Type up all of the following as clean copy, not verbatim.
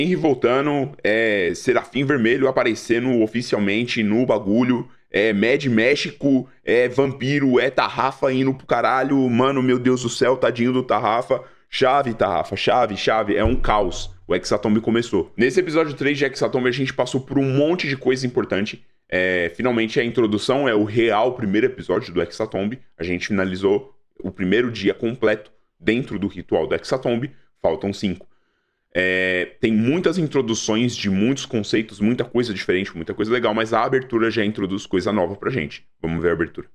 Henry voltando, Serafim Vermelho aparecendo oficialmente no bagulho, Mad México, Vampiro, Tarrafa indo pro caralho, mano, meu Deus do céu, tadinho do Tarrafa, chave, Tarrafa, chave, é um caos. O Hexatomb começou. Nesse episódio 3 de Hexatomb a gente passou por um monte de coisa importante. Finalmente a introdução é o real primeiro episódio do Hexatomb. A gente finalizou o primeiro dia completo dentro do ritual do Hexatomb. Faltam 5. Tem muitas introduções de muitos conceitos, muita coisa diferente, muita coisa legal, mas a abertura já introduz coisa nova pra gente. Vamos ver a abertura.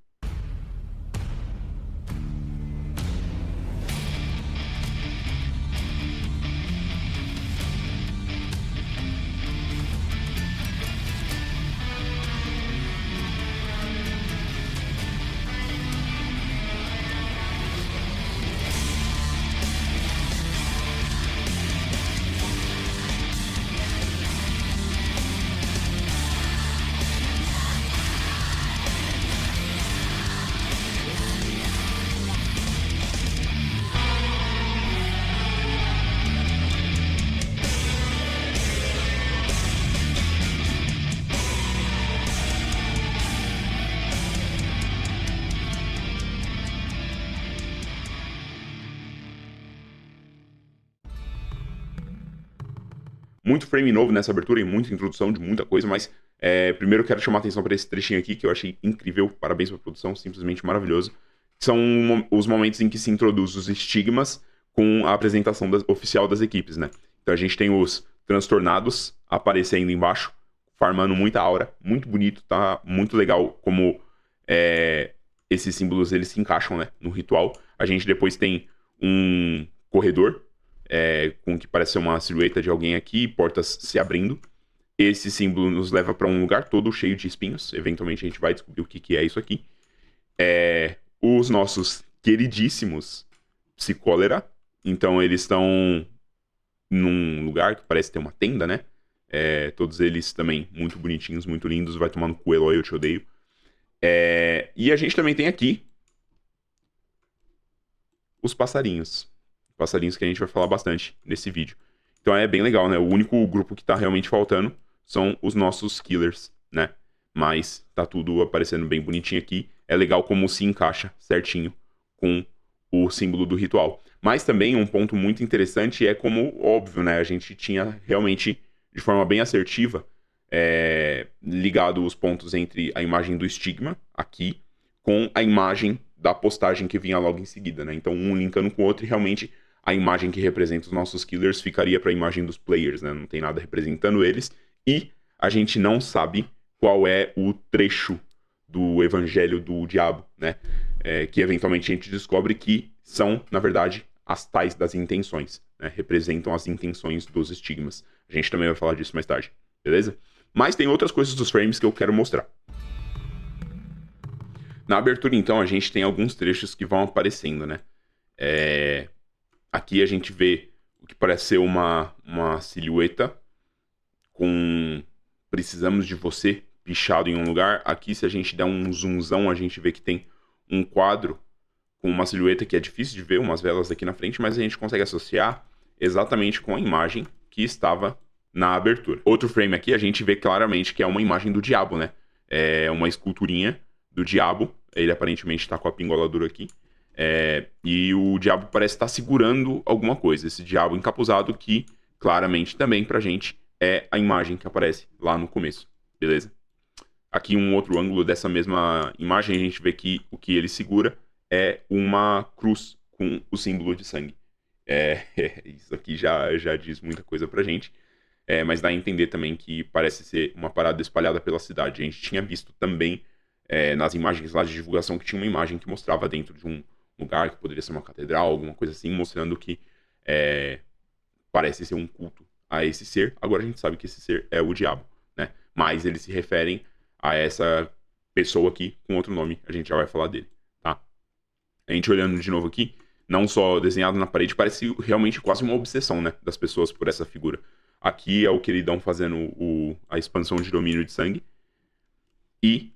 Muito frame novo nessa abertura e muita introdução de muita coisa, mas primeiro eu quero chamar a atenção para esse trechinho aqui, que eu achei incrível, parabéns pra produção, simplesmente maravilhoso. São os momentos em que se introduz os estigmas com a apresentação oficial das equipes, né? Então a gente tem os transtornados aparecendo embaixo, farmando muita aura, muito bonito, tá muito legal como esses símbolos eles se encaixam, né, no ritual. A gente depois tem um corredor, com o que parece ser uma silhueta de alguém aqui, portas se abrindo. Esse símbolo nos leva para um lugar todo cheio de espinhos. Eventualmente a gente vai descobrir o que é isso aqui. Os nossos queridíssimos Psicólera. Então eles estão num lugar que parece ter uma tenda, né? Todos eles também muito bonitinhos, muito lindos. Vai tomar no cu, Eloy, eu te odeio. E a gente também tem aqui os passarinhos. Passarinhos que a gente vai falar bastante nesse vídeo. Então é bem legal, né? O único grupo que tá realmente faltando são os nossos killers, né? Mas tá tudo aparecendo bem bonitinho aqui. É legal como se encaixa certinho com o símbolo do ritual. Mas também um ponto muito interessante é como, óbvio, né? A gente tinha realmente, de forma bem assertiva, ligado os pontos entre a imagem do estigma, aqui, com a imagem da postagem que vinha logo em seguida, né? Então um linkando com o outro e realmente a imagem que representa os nossos killers ficaria para a imagem dos players, né? Não tem nada representando eles. E a gente não sabe qual é o trecho do evangelho do diabo, né? Que eventualmente a gente descobre que são, na verdade, as tais das intenções, né? Representam as intenções dos estigmas. A gente também vai falar disso mais tarde, beleza? Mas tem outras coisas dos frames que eu quero mostrar. Na abertura, então, a gente tem alguns trechos que vão aparecendo, né? Aqui a gente vê o que parece ser uma silhueta com precisamos de você pichado em um lugar. Aqui, se a gente der um zoomzão, a gente vê que tem um quadro com uma silhueta que é difícil de ver, umas velas aqui na frente, mas a gente consegue associar exatamente com a imagem que estava na abertura. Outro frame aqui, a gente vê claramente que é uma imagem do diabo, né? É uma esculturinha do diabo. Ele aparentemente está com a pingoladura aqui. E o diabo parece estar segurando alguma coisa. Esse diabo encapuzado que, claramente, também pra gente é a imagem que aparece lá no começo. Beleza? Aqui um outro ângulo dessa mesma imagem, a gente vê que o que ele segura é uma cruz com o símbolo de sangue. Isso aqui já diz muita coisa pra gente. Mas dá a entender também que parece ser uma parada espalhada pela cidade. A gente tinha visto também nas imagens lá de divulgação que tinha uma imagem que mostrava dentro de um lugar que poderia ser uma catedral, alguma coisa assim, mostrando que parece ser um culto a esse ser. Agora a gente sabe que esse ser é o diabo, né? Mas eles se referem a essa pessoa aqui com outro nome, a gente já vai falar dele, tá? A gente olhando de novo aqui, não só desenhado na parede, parece realmente quase uma obsessão, né, das pessoas por essa figura. Aqui é o queridão fazendo a expansão de domínio de sangue. E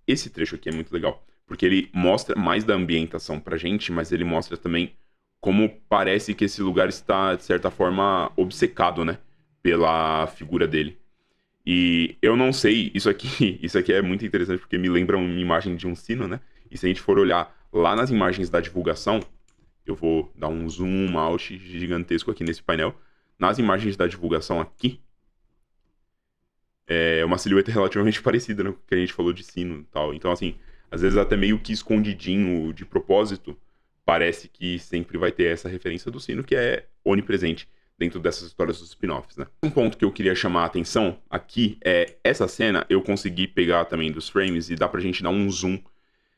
esse trecho aqui é muito legal, porque ele mostra mais da ambientação pra gente, mas ele mostra também como parece que esse lugar está, de certa forma, obcecado, né? pela figura dele. E eu não sei, isso aqui é muito interessante porque me lembra uma imagem de um sino, né? E se a gente for olhar lá nas imagens da divulgação, eu vou dar um zoom out gigantesco aqui nesse painel. Nas imagens da divulgação aqui, é uma silhueta relativamente parecida, né, com o que a gente falou de sino e tal. Então, assim, às vezes até meio que escondidinho de propósito, parece que sempre vai ter essa referência do sino que é onipresente dentro dessas histórias dos spin-offs, né? Um ponto que eu queria chamar a atenção aqui é essa cena, eu consegui pegar também dos frames e dá pra gente dar um zoom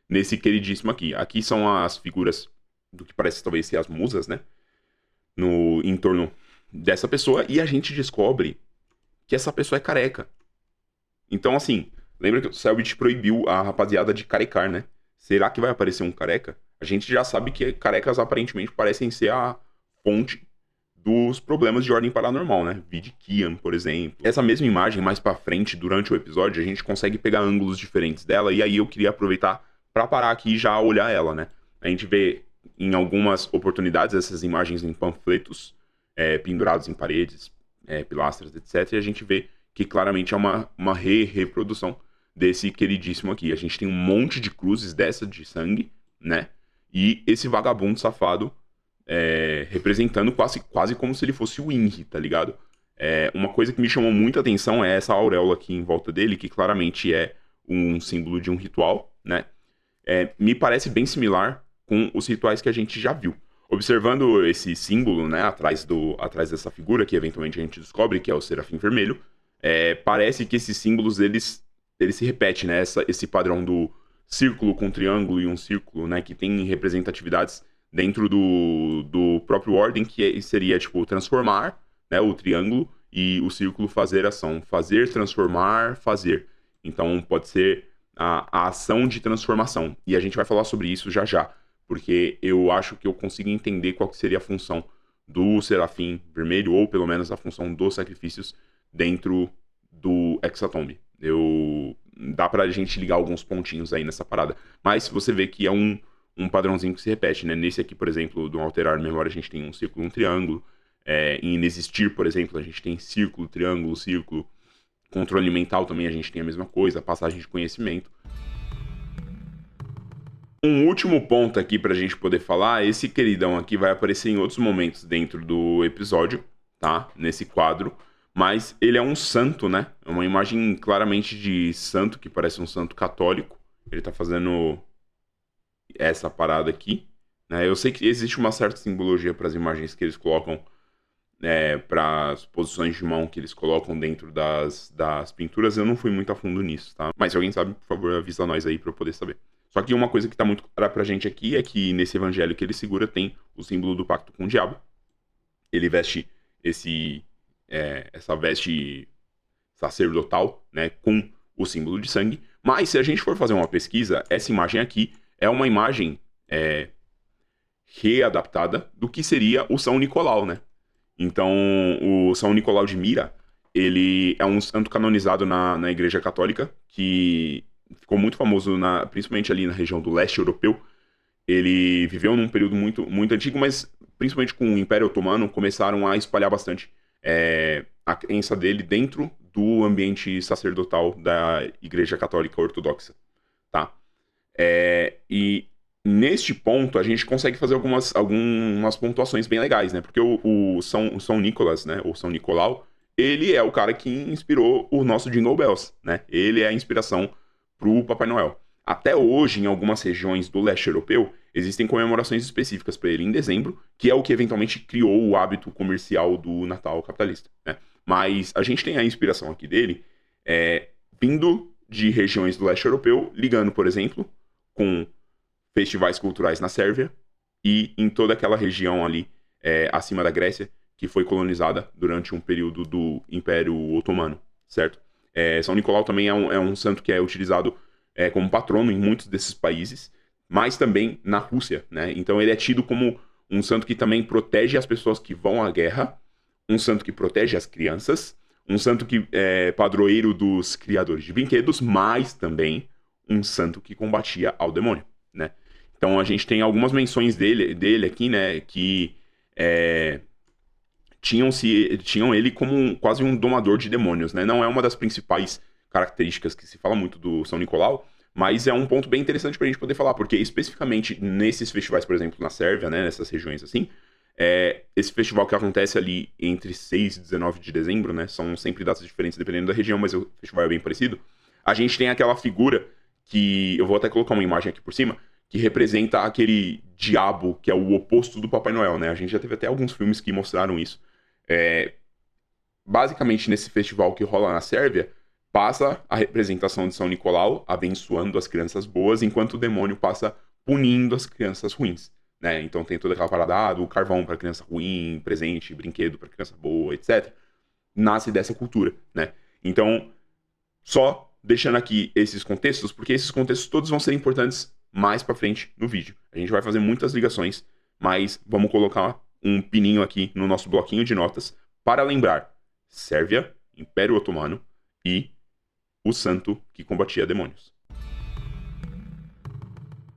nesse queridíssimo aqui. Aqui são as figuras do que parece talvez ser as musas, né? No entorno dessa pessoa, e a gente descobre que essa pessoa é careca. Então, assim, lembra que o Selbit proibiu a rapaziada de carecar, né? Será que vai aparecer um careca? A gente já sabe que carecas aparentemente parecem ser a fonte dos problemas de ordem paranormal, né? Vide Kian, por exemplo. Essa mesma imagem, mais pra frente, durante o episódio, a gente consegue pegar ângulos diferentes dela, e aí eu queria aproveitar pra parar aqui e já olhar ela, né? A gente vê em algumas oportunidades essas imagens em panfletos pendurados em paredes, pilastras, etc. E a gente vê que claramente é uma reprodução desse queridíssimo aqui. A gente tem um monte de cruzes dessa de sangue, né? E esse vagabundo safado representando quase como se ele fosse o Inri, tá ligado? Uma coisa que me chamou muita atenção é essa auréola aqui em volta dele, que claramente é um símbolo de um ritual, né? Me parece bem similar com os rituais que a gente já viu. Observando esse símbolo, né, atrás dessa figura, que eventualmente a gente descobre que é o Serafim Vermelho, parece que esses símbolos, eles se repetem, né? Esse padrão do círculo com triângulo e um círculo, né, que tem representatividades dentro do próprio ordem, que seria, tipo, transformar, né, o triângulo, e o círculo fazer ação. Fazer, transformar, fazer. Então, pode ser a ação de transformação. E a gente vai falar sobre isso já já, porque eu acho que eu consigo entender qual que seria a função do Serafim Vermelho, ou pelo menos a função dos sacrifícios dentro do Hexatomb. Dá pra gente ligar alguns pontinhos aí nessa parada. Mas você vê que é um padrãozinho que se repete, né? Nesse aqui, por exemplo, do Alterar Memória, a gente tem um círculo, um triângulo. Em Inexistir, por exemplo, a gente tem círculo, triângulo, círculo. Controle mental também a gente tem a mesma coisa, passagem de conhecimento. Um último ponto aqui pra gente poder falar, esse queridão aqui vai aparecer em outros momentos dentro do episódio, tá? Nesse quadro. Mas ele é um santo, né? É uma imagem claramente de santo, que parece um santo católico. Ele tá fazendo essa parada aqui, né? Eu sei que existe uma certa simbologia para as imagens que eles colocam, para as posições de mão que eles colocam dentro das pinturas. Eu não fui muito a fundo nisso, tá? Mas se alguém sabe, por favor, avisa nós aí para eu poder saber. Só que uma coisa que tá muito clara pra gente aqui é que nesse evangelho que ele segura tem o símbolo do pacto com o diabo. Ele veste essa veste sacerdotal, né, com o símbolo de sangue. Mas se a gente for fazer uma pesquisa, essa imagem aqui é uma imagem readaptada do que seria o São Nicolau, né? Então, o São Nicolau de Mira, ele é um santo canonizado na Igreja Católica, que ficou muito famoso, principalmente ali na região do leste europeu. Ele viveu num período muito, muito antigo, mas principalmente com o Império Otomano, começaram a espalhar bastante a crença dele dentro do ambiente sacerdotal da Igreja Católica Ortodoxa, tá? E neste ponto a gente consegue fazer algumas pontuações bem legais, né? Porque o São Nicolas, né? Ou São Nicolau, ele é o cara que inspirou o nosso Jingle Bells, né? Ele é a inspiração pro Papai Noel. Até hoje, em algumas regiões do leste europeu, existem comemorações específicas para ele em dezembro, que é o que eventualmente criou o hábito comercial do Natal capitalista, né? Mas a gente tem a inspiração aqui dele vindo de regiões do leste europeu, ligando, por exemplo, com festivais culturais na Sérvia e em toda aquela região ali acima da Grécia, que foi colonizada durante um período do Império Otomano, certo? São Nicolau também é um santo que é utilizado como patrono em muitos desses países, mas também na Rússia, né? Então ele é tido como um santo que também protege as pessoas que vão à guerra, um santo que protege as crianças, um santo que é padroeiro dos criadores de brinquedos, mas também um santo que combatia ao demônio, né? Então a gente tem algumas menções dele aqui, né, que tinham ele como quase um domador de demônios, né? Não é uma das principais características que se fala muito do São Nicolau, mas é um ponto bem interessante pra gente poder falar, porque especificamente nesses festivais, por exemplo, na Sérvia, né, nessas regiões assim, esse festival que acontece ali entre 6 e 19 de dezembro, né, são sempre datas diferentes dependendo da região, mas o festival é bem parecido, a gente tem aquela figura que, eu vou até colocar uma imagem aqui por cima, que representa aquele diabo que é o oposto do Papai Noel, né? A gente já teve até alguns filmes que mostraram isso. Basicamente, nesse festival que rola na Sérvia, passa a representação de São Nicolau abençoando as crianças boas, enquanto o demônio passa punindo as crianças ruins, né? Então tem toda aquela parada do carvão para criança ruim, presente, brinquedo para criança boa, etc. Nasce dessa cultura, né? Então, só deixando aqui esses contextos, porque esses contextos todos vão ser importantes mais pra frente no vídeo. A gente vai fazer muitas ligações, mas vamos colocar um pininho aqui no nosso bloquinho de notas para lembrar Sérvia, Império Otomano e o santo que combatia demônios.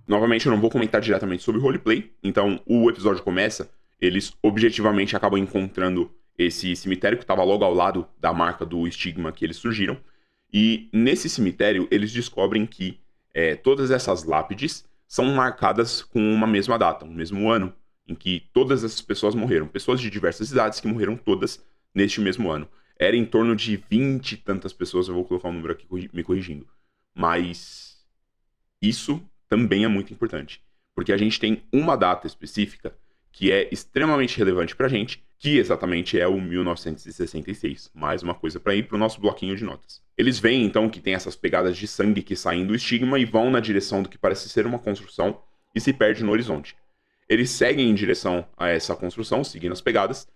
Novamente, eu não vou comentar diretamente sobre roleplay, então o episódio começa, eles objetivamente acabam encontrando esse cemitério que estava logo ao lado da marca do estigma que eles surgiram, e nesse cemitério eles descobrem que todas essas lápides são marcadas com uma mesma data, um mesmo ano, em que todas essas pessoas morreram. Pessoas de diversas idades que morreram todas neste mesmo ano. Era em torno de 20 e tantas pessoas, eu vou colocar um número aqui me corrigindo. Mas isso também é muito importante, porque a gente tem uma data específica que é extremamente relevante pra gente, que exatamente é o 1966. Mais uma coisa para ir pro nosso bloquinho de notas. Eles veem, então, que tem essas pegadas de sangue que saem do estigma e vão na direção do que parece ser uma construção e se perde no horizonte. Eles seguem em direção a essa construção, seguindo as pegadas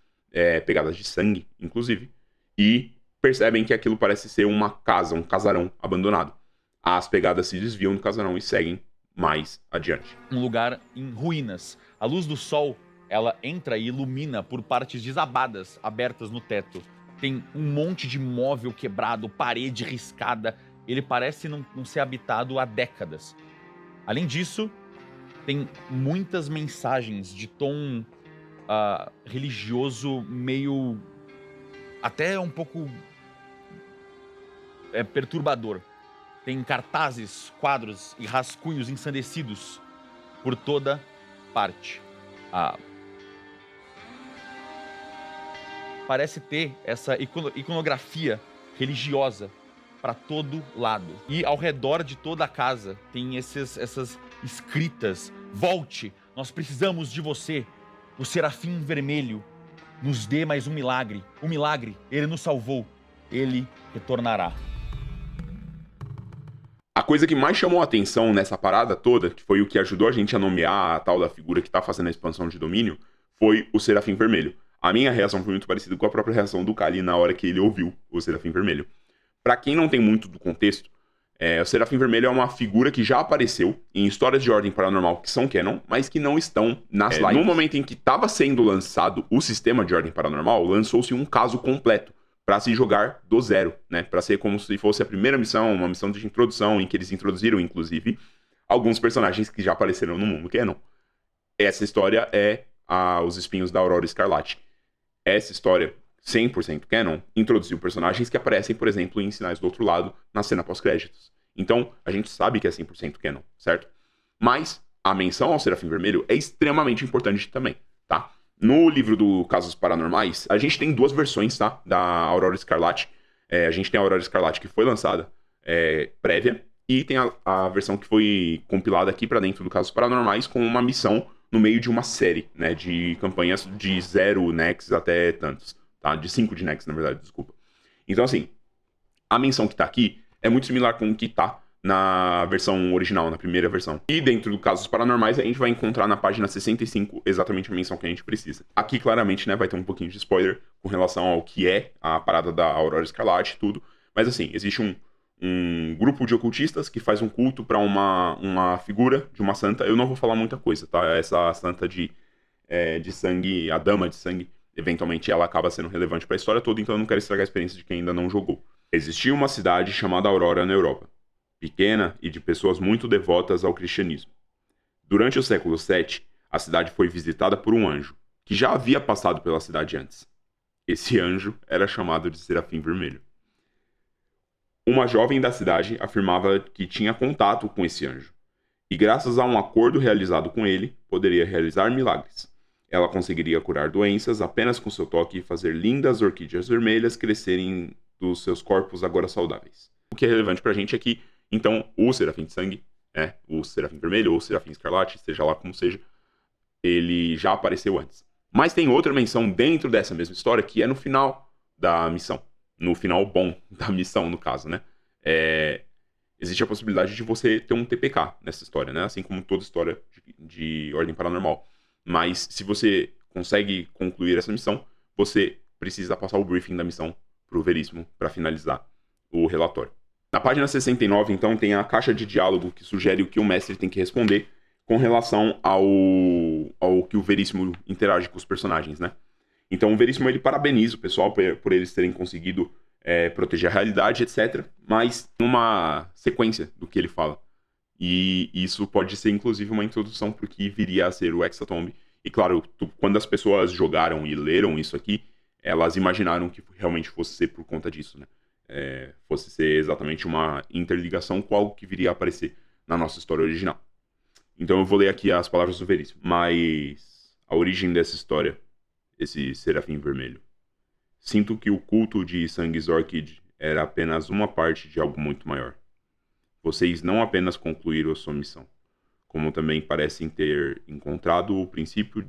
de sangue, inclusive, e percebem que aquilo parece ser uma casa, um casarão abandonado. As pegadas se desviam do casarão e seguem mais adiante. Um lugar em ruínas. A luz do sol, ela entra e ilumina por partes desabadas, abertas no teto. Tem um monte de móvel quebrado, parede riscada. Ele parece não ser habitado há décadas. Além disso, tem muitas mensagens de tom religioso meio... até um pouco perturbador. Tem cartazes, quadros e rascunhos ensandecidos por toda parte. Parece ter essa iconografia religiosa para todo lado. E ao redor de toda a casa tem essas escritas. Volte, nós precisamos de você. O serafim vermelho nos dê mais um milagre. O milagre, ele nos salvou. Ele retornará. A coisa que mais chamou a atenção nessa parada toda, que foi o que ajudou a gente a nomear a tal da figura que tá fazendo a expansão de domínio, foi o Serafim Vermelho. A minha reação foi muito parecida com a própria reação do Kali na hora que ele ouviu o Serafim Vermelho. Pra quem não tem muito do contexto, o Serafim Vermelho é uma figura que já apareceu em histórias de ordem paranormal que são canon, mas que não estão nas lives. No momento em que estava sendo lançado o sistema de ordem paranormal, lançou-se um caso completo para se jogar do zero, né? Para ser como se fosse a primeira missão, uma missão de introdução, em que eles introduziram, inclusive, alguns personagens que já apareceram no mundo canon. Essa história é Os Espinhos da Aurora Escarlate. Essa história, 100% canon, introduziu personagens que aparecem, por exemplo, em Sinais do Outro Lado, na cena pós-créditos. Então, a gente sabe que é 100% canon, certo? Mas a menção ao Serafim Vermelho é extremamente importante também, tá? No livro do Casos Paranormais, a gente tem duas versões, tá? Da Aurora Escarlate. A gente tem a Aurora Escarlate que foi lançada prévia, e tem a versão que foi compilada aqui pra dentro do Casos Paranormais com uma missão no meio de uma série, né? De campanhas de 0 Nex até tantos, tá? De 5 de Nex, na verdade, desculpa. Então, assim, a menção que tá aqui é muito similar com o que tá na versão original, na primeira versão. E dentro do Casos Paranormais, a gente vai encontrar na página 65 exatamente a menção que a gente precisa. Aqui, claramente, né, vai ter um pouquinho de spoiler com relação ao que é a parada da Aurora Escarlate e tudo. Mas, assim, existe um grupo de ocultistas que faz um culto para uma figura de uma santa. Eu não vou falar muita coisa, tá? Essa santa de sangue, a dama de sangue, eventualmente ela acaba sendo relevante para a história toda, então eu não quero estragar a experiência de quem ainda não jogou. Existia uma cidade chamada Aurora na Europa, pequena e de pessoas muito devotas ao cristianismo. Durante o século VII, a cidade foi visitada por um anjo, que já havia passado pela cidade antes. Esse anjo era chamado de Serafim Vermelho. Uma jovem da cidade afirmava que tinha contato com esse anjo, e graças a um acordo realizado com ele, poderia realizar milagres. Ela conseguiria curar doenças apenas com seu toque e fazer lindas orquídeas vermelhas crescerem dos seus corpos agora saudáveis. O que é relevante pra gente é que, então, o Serafim de Sangue, o Serafim Vermelho ou o Serafim Escarlate, seja lá como seja, ele já apareceu antes. Mas tem outra menção dentro dessa mesma história que é no final da missão. No final bom da missão, no caso, né? Existe a possibilidade de você ter um TPK nessa história, né? Assim como toda história de ordem paranormal. Mas se você consegue concluir essa missão, você precisa passar o briefing da missão pro Veríssimo para finalizar o relatório. Na página 69, então, tem a caixa de diálogo que sugere o que o mestre tem que responder com relação ao que o Veríssimo interage com os personagens, né? Então o Veríssimo, ele parabeniza o pessoal por eles terem conseguido proteger a realidade, etc. Mas uma sequência do que ele fala. E isso pode ser, inclusive, uma introdução para o que viria a ser o Hexatomb. E claro, quando as pessoas jogaram e leram isso aqui, elas imaginaram que realmente fosse ser por conta disso, né? Fosse ser exatamente uma interligação com algo que viria a aparecer na nossa história original. Então eu vou ler aqui as palavras do Veríssimo. Mas a origem dessa história, esse Serafim Vermelho. Sinto que o culto de Sangues Orchid era apenas uma parte de algo muito maior. Vocês não apenas concluíram a sua missão, como também parecem ter encontrado o princípio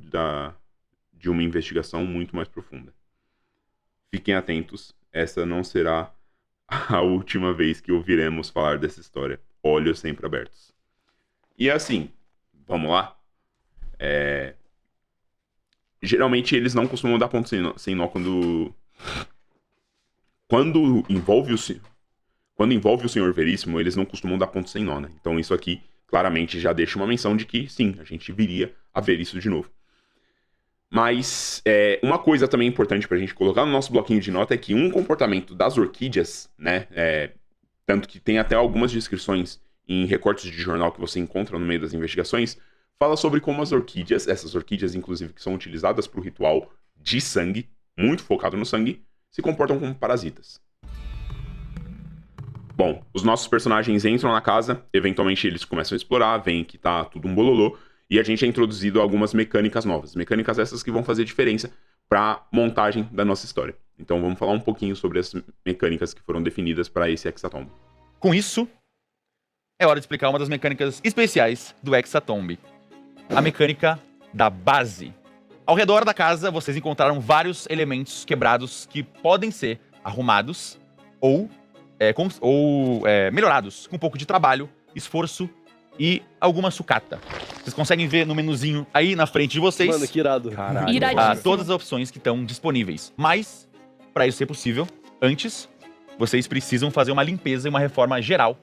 de uma investigação muito mais profunda. Fiquem atentos, essa não será a última vez que ouviremos falar dessa história. Olhos sempre abertos. E assim, vamos lá? Geralmente eles não costumam dar ponto sem nó quando envolve o Senhor Veríssimo, eles não costumam dar ponto sem nó, né? Então isso aqui claramente já deixa uma menção de que sim, a gente viria a ver isso de novo. Mas uma coisa também importante pra gente colocar no nosso bloquinho de nota é que um comportamento das orquídeas, né? Tanto que tem até algumas descrições em recortes de jornal que você encontra no meio das investigações, fala sobre como as orquídeas, essas orquídeas inclusive que são utilizadas para o ritual de sangue, muito focado no sangue, se comportam como parasitas. Bom, os nossos personagens entram na casa, eventualmente eles começam a explorar, veem que tá tudo um bololô, e a gente é introduzido a algumas mecânicas novas. Mecânicas essas que vão fazer diferença para montagem da nossa história. Então vamos falar um pouquinho sobre as mecânicas que foram definidas para esse Hexatomb. Com isso, é hora de explicar uma das mecânicas especiais do Hexatomb. A mecânica da base. Ao redor da casa, vocês encontraram vários elementos quebrados que podem ser arrumados ou melhorados com um pouco de trabalho, esforço e alguma sucata. Vocês conseguem ver no menuzinho aí na frente de vocês. Mano, que irado. Caralho. Iradíssimo. Todas as opções que estão disponíveis. Mas, para isso ser possível, antes, vocês precisam fazer uma limpeza e uma reforma geral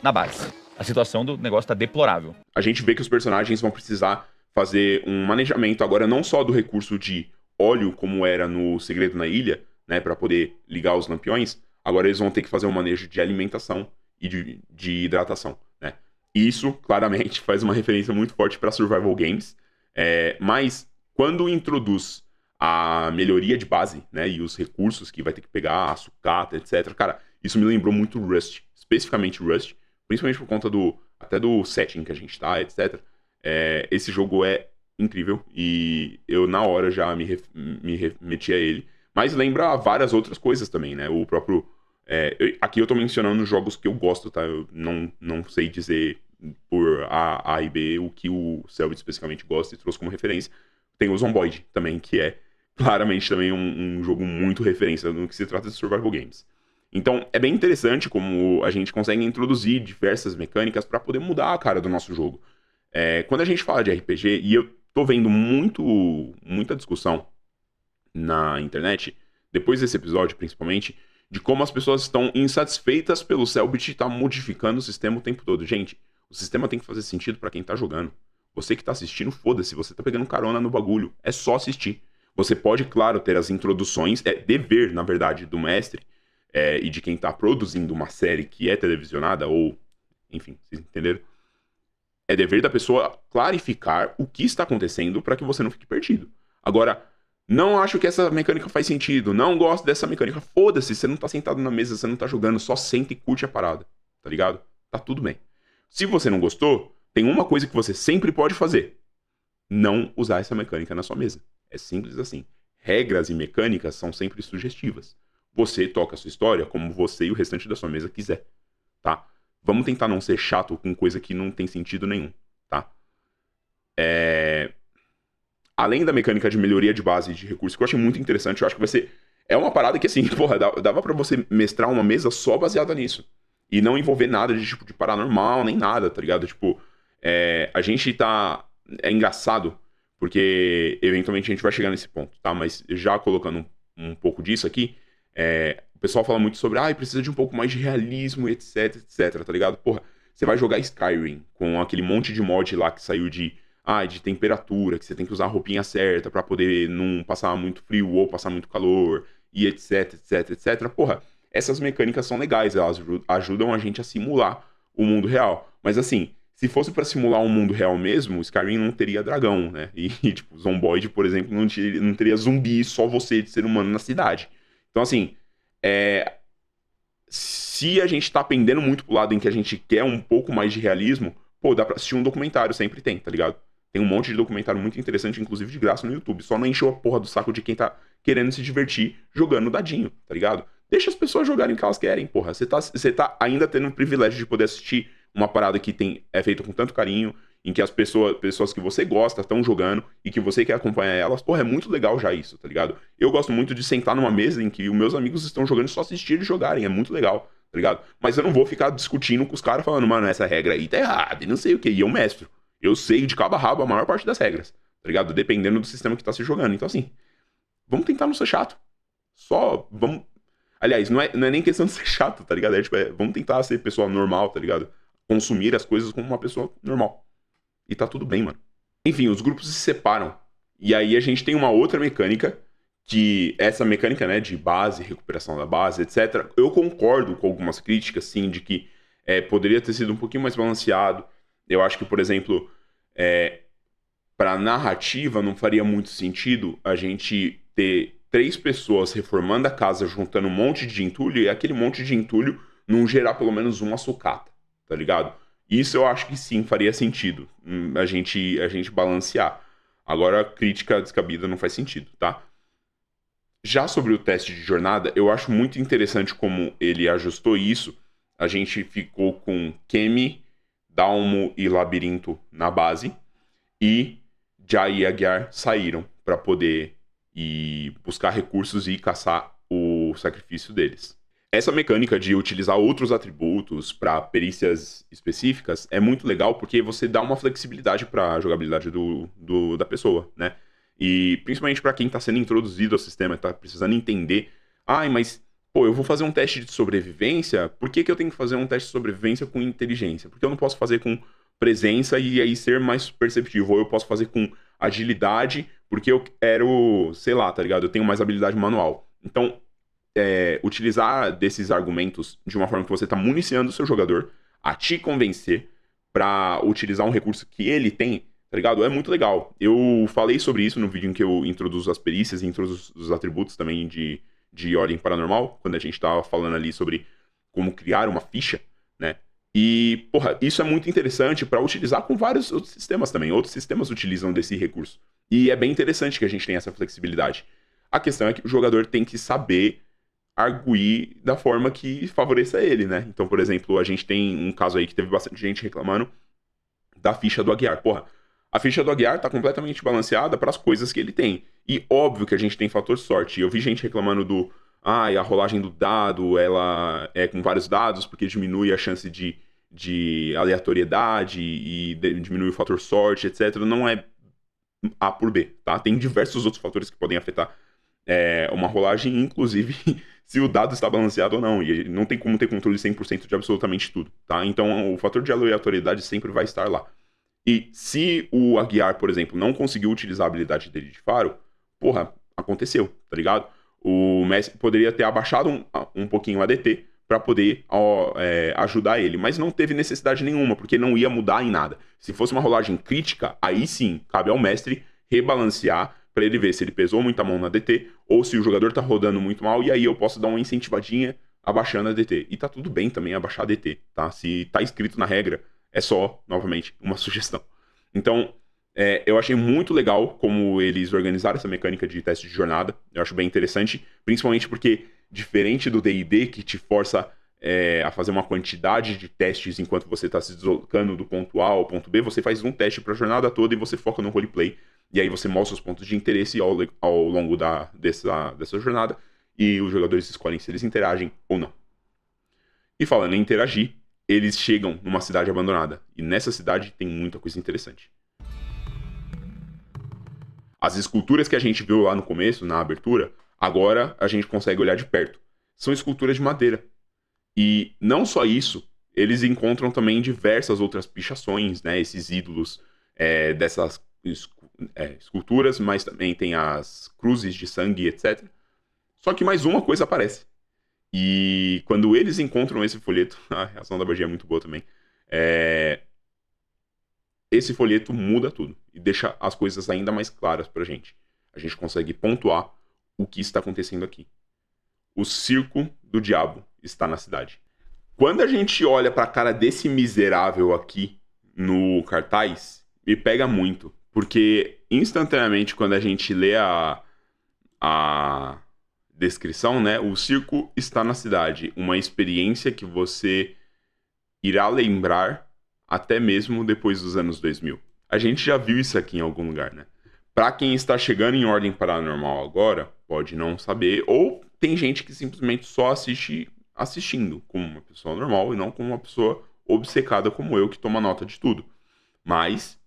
na base. A situação do negócio tá deplorável. A gente vê que os personagens vão precisar fazer um manejamento agora não só do recurso de óleo, como era no Segredo na Ilha, né, para poder ligar os lampiões. Agora eles vão ter que fazer um manejo de alimentação e de hidratação, né? Isso, claramente, faz uma referência muito forte para survival games. Mas, quando introduz a melhoria de base, né, e os recursos que vai ter que pegar, a sucata, etc. Cara, isso me lembrou muito Rust, especificamente Rust, principalmente por conta até do setting que a gente tá, etc. Esse jogo é incrível e eu, na hora, já me remeti a ele. Mas lembra várias outras coisas também, né? O próprio... aqui eu tô mencionando jogos que eu gosto, tá? Eu não sei dizer por A e B o que o Selbit especificamente gosta e trouxe como referência. Tem o Zomboid também, que é claramente também um jogo muito referência no que se trata de survival games. Então é bem interessante como a gente consegue introduzir diversas mecânicas para poder mudar a cara do nosso jogo. Quando a gente fala de RPG, e eu tô vendo muita discussão na internet, depois desse episódio principalmente, de como as pessoas estão insatisfeitas pelo Selbit estar modificando o sistema o tempo todo. Gente, o sistema tem que fazer sentido pra quem tá jogando. Você que tá assistindo, foda-se, você tá pegando carona no bagulho. É só assistir. Você pode, claro, ter as introduções, dever, na verdade, do mestre e de quem tá produzindo uma série que é televisionada, ou, enfim, vocês entenderam? É dever da pessoa clarificar o que está acontecendo pra que você não fique perdido. Agora, Não acho que essa mecânica faz sentido. Não gosto dessa mecânica. Foda-se, você não tá sentado na mesa, você não tá jogando. Só senta e curte a parada. Tá ligado? Tá tudo bem. Se você não gostou, tem uma coisa que você sempre pode fazer: não usar essa mecânica na sua mesa. É simples assim. Regras e mecânicas são sempre sugestivas. Você toca a sua história como você e o restante da sua mesa quiser, tá? Vamos tentar não ser chato com coisa que não tem sentido nenhum, tá? Além da mecânica de melhoria de base de recursos, que eu achei muito interessante, eu acho que vai ser... É uma parada que, assim, porra, dava pra você mestrar uma mesa só baseada nisso. E não envolver nada de, tipo, de paranormal, nem nada, tá ligado? Tipo, a gente tá... É engraçado, porque eventualmente a gente vai chegar nesse ponto, tá? Mas já colocando um pouco disso aqui, o pessoal fala muito sobre, precisa de um pouco mais de realismo, etc, etc, tá ligado? Porra, você vai jogar Skyrim com aquele monte de mod lá que saiu de temperatura, que você tem que usar a roupinha certa pra poder não passar muito frio ou passar muito calor, e etc, etc, etc. Porra, essas mecânicas são legais, elas ajudam a gente a simular o mundo real. Mas assim, se fosse pra simular um mundo real mesmo, Skyrim não teria dragão, né? E tipo, Zomboid, por exemplo, não teria zumbi, só você de ser humano na cidade. Então assim, se a gente tá pendendo muito pro lado em que a gente quer um pouco mais de realismo, pô, dá pra assistir um documentário, sempre tem, tá ligado? Tem um monte de documentário muito interessante, inclusive de graça no YouTube. Só não encheu a porra do saco de quem tá querendo se divertir jogando dadinho, tá ligado? Deixa as pessoas jogarem o que elas querem, porra. Você tá ainda tendo o privilégio de poder assistir uma parada que é feita com tanto carinho, em que as pessoas que você gosta estão jogando e que você quer acompanhar elas. Porra, é muito legal já isso, tá ligado? Eu gosto muito de sentar numa mesa em que os meus amigos estão jogando e só assistir eles jogarem. É muito legal, tá ligado? Mas eu não vou ficar discutindo com os caras falando, mano, essa regra aí tá errada e não sei o que. E eu mestro. Eu sei de cabo a rabo a maior parte das regras, tá ligado? Dependendo do sistema que tá se jogando. Então, assim, vamos tentar não ser chato. Só vamos. Aliás, não é nem questão de ser chato, tá ligado? Vamos tentar ser pessoa normal, tá ligado? Consumir as coisas como uma pessoa normal. E tá tudo bem, mano. Enfim, os grupos se separam. E aí a gente tem uma outra mecânica, que essa mecânica, né, de base, recuperação da base, etc. Eu concordo com algumas críticas, sim, de que poderia ter sido um pouquinho mais balanceado. Eu acho que, por exemplo, para narrativa não faria muito sentido a gente ter 3 pessoas reformando a casa, juntando um monte de entulho, e aquele monte de entulho não gerar pelo menos uma sucata, tá ligado? Isso eu acho que sim, faria sentido a gente balancear. Agora, a crítica descabida não faz sentido, tá? Já sobre o teste de jornada, eu acho muito interessante como ele ajustou isso. A gente ficou com Kemi, Dalmo e Labirinto na base, e Jai e Aguiar saíram para poder ir buscar recursos e caçar o sacrifício deles. Essa mecânica de utilizar outros atributos para perícias específicas é muito legal porque você dá uma flexibilidade para a jogabilidade da pessoa, né? E principalmente para quem está sendo introduzido ao sistema, está precisando entender, mas pô, eu vou fazer um teste de sobrevivência, por que eu tenho que fazer um teste de sobrevivência com inteligência? Porque eu não posso fazer com presença e aí ser mais perceptivo, ou eu posso fazer com agilidade, porque eu quero, sei lá, tá ligado? Eu tenho mais habilidade manual. Então, utilizar desses argumentos de uma forma que você tá municiando o seu jogador a te convencer pra utilizar um recurso que ele tem, tá ligado? É muito legal. Eu falei sobre isso no vídeo em que eu introduzo as perícias e introduzo os atributos também de ordem paranormal, quando a gente tava falando ali sobre como criar uma ficha, né? E, porra, isso é muito interessante para utilizar com vários outros sistemas também. Outros sistemas utilizam desse recurso. E é bem interessante que a gente tenha essa flexibilidade. A questão é que o jogador tem que saber arguir da forma que favoreça ele, né? Então, por exemplo, a gente tem um caso aí que teve bastante gente reclamando da ficha do Aguiar. Porra, a ficha do Aguiar tá completamente balanceada para as coisas que ele tem. E óbvio que a gente tem fator sorte. Eu vi gente reclamando a rolagem do dado, ela é com vários dados, porque diminui a chance de aleatoriedade e diminui o fator sorte, etc. Não é A por B, tá? Tem diversos outros fatores que podem afetar uma rolagem, inclusive se o dado está balanceado ou não. E não tem como ter controle 100% de absolutamente tudo, tá? Então o fator de aleatoriedade sempre vai estar lá. E se o Aguiar, por exemplo, não conseguiu utilizar a habilidade dele de faro, porra, aconteceu, tá ligado? O mestre poderia ter abaixado um pouquinho o ADT para poder ajudar ele, mas não teve necessidade nenhuma, porque não ia mudar em nada. Se fosse uma rolagem crítica, aí sim, cabe ao mestre rebalancear pra ele ver se ele pesou muita mão na DT ou se o jogador tá rodando muito mal, e aí eu posso dar uma incentivadinha abaixando a DT. E tá tudo bem também abaixar a DT, tá? Se tá escrito na regra, é só, novamente, uma sugestão. Então, eu achei muito legal como eles organizaram essa mecânica de teste de jornada. Eu acho bem interessante, principalmente porque, diferente do D&D, que te força a fazer uma quantidade de testes enquanto você está se deslocando do ponto A ao ponto B, você faz um teste para a jornada toda e você foca no roleplay. E aí você mostra os pontos de interesse ao longo dessa jornada, e os jogadores escolhem se eles interagem ou não. E falando em interagir, eles chegam numa cidade abandonada. E nessa cidade tem muita coisa interessante. As esculturas que a gente viu lá no começo, na abertura, agora a gente consegue olhar de perto. São esculturas de madeira. E não só isso, eles encontram também diversas outras pichações, né? Esses ídolos dessas esculturas, mas também tem as cruzes de sangue, etc. Só que mais uma coisa aparece. E quando eles encontram esse folheto, a reação da Bagia é muito boa também, esse folheto muda tudo e deixa as coisas ainda mais claras pra gente. A gente consegue pontuar o que está acontecendo aqui. O circo do diabo está na cidade. Quando a gente olha pra cara desse miserável aqui no cartaz, me pega muito. Porque instantaneamente, quando a gente lê a descrição, né? O circo está na cidade. Uma experiência que você irá lembrar até mesmo depois dos anos 2000. A gente já viu isso aqui em algum lugar, né? Pra quem está chegando em Ordem Paranormal agora, pode não saber, ou tem gente que simplesmente só assiste assistindo, como uma pessoa normal e não como uma pessoa obcecada como eu, que toma nota de tudo. Mas,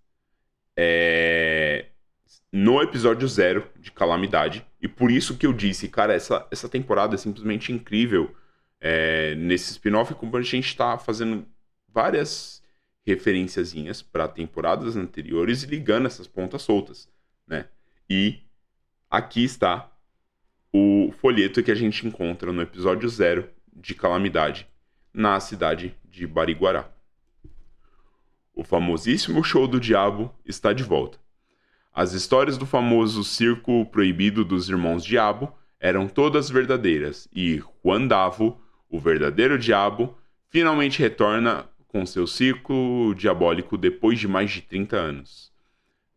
no episódio 0 de Calamidade, e por isso que eu disse, cara, essa temporada é simplesmente incrível, nesse spin-off, como a gente tá fazendo várias referenciazinhas para temporadas anteriores e ligando essas pontas soltas, né? E aqui está o folheto que a gente encontra no episódio 0 de Calamidade, na cidade de Bariguará. O famosíssimo show do diabo está de volta. As histórias do famoso circo proibido dos Irmãos Diabo eram todas verdadeiras, e Juan Davo, o verdadeiro diabo, finalmente retorna com seu ciclo diabólico depois de mais de 30 anos.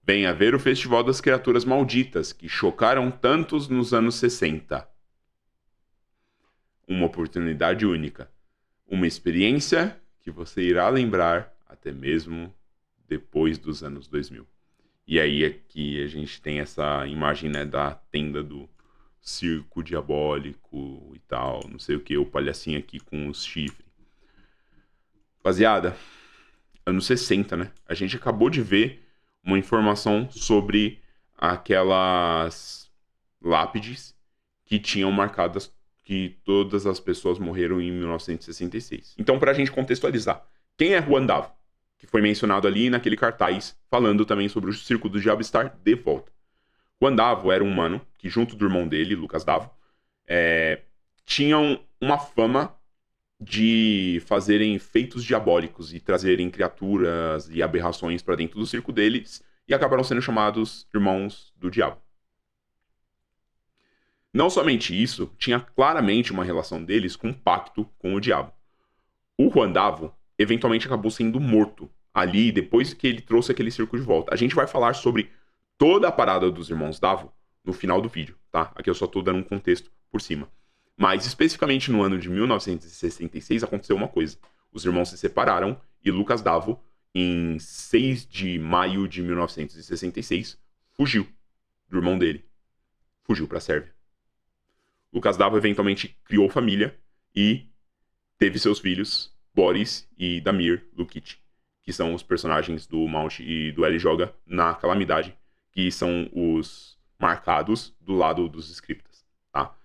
Venha ver o Festival das Criaturas Malditas, que chocaram tantos nos anos 60. Uma oportunidade única. Uma experiência que você irá lembrar até mesmo depois dos anos 2000. E aí aqui a gente tem essa imagem, né, da tenda do circo diabólico e tal, não sei o que, o palhacinho aqui com os chifres. Rapaziada, anos 60, né? A gente acabou de ver uma informação sobre aquelas lápides que tinham marcadas que todas as pessoas morreram em 1966. Então, pra gente contextualizar, quem é Juan Davo? Que foi mencionado ali naquele cartaz, falando também sobre o Circo do Diabo estar de volta. Juan Davo era um humano que, junto do irmão dele, Lucas Davo, tinham uma fama de fazerem feitos diabólicos e trazerem criaturas e aberrações para dentro do circo deles, e acabaram sendo chamados Irmãos do Diabo. Não somente isso, tinha claramente uma relação deles com um pacto com o diabo. O Juan Davo eventualmente acabou sendo morto ali depois que ele trouxe aquele circo de volta. A gente vai falar sobre toda a parada dos Irmãos Davo no final do vídeo, tá? Aqui eu só tô dando um contexto por cima. Mas, especificamente no ano de 1966, aconteceu uma coisa. Os irmãos se separaram e Lucas Davo, em 6 de maio de 1966, fugiu do irmão dele. Fugiu para a Sérvia. Lucas Davo eventualmente criou família e teve seus filhos, Boris e Damir Lukic, que são os personagens do Mount e do L Joga na Calamidade, que são os marcados do lado dos scriptas, tá?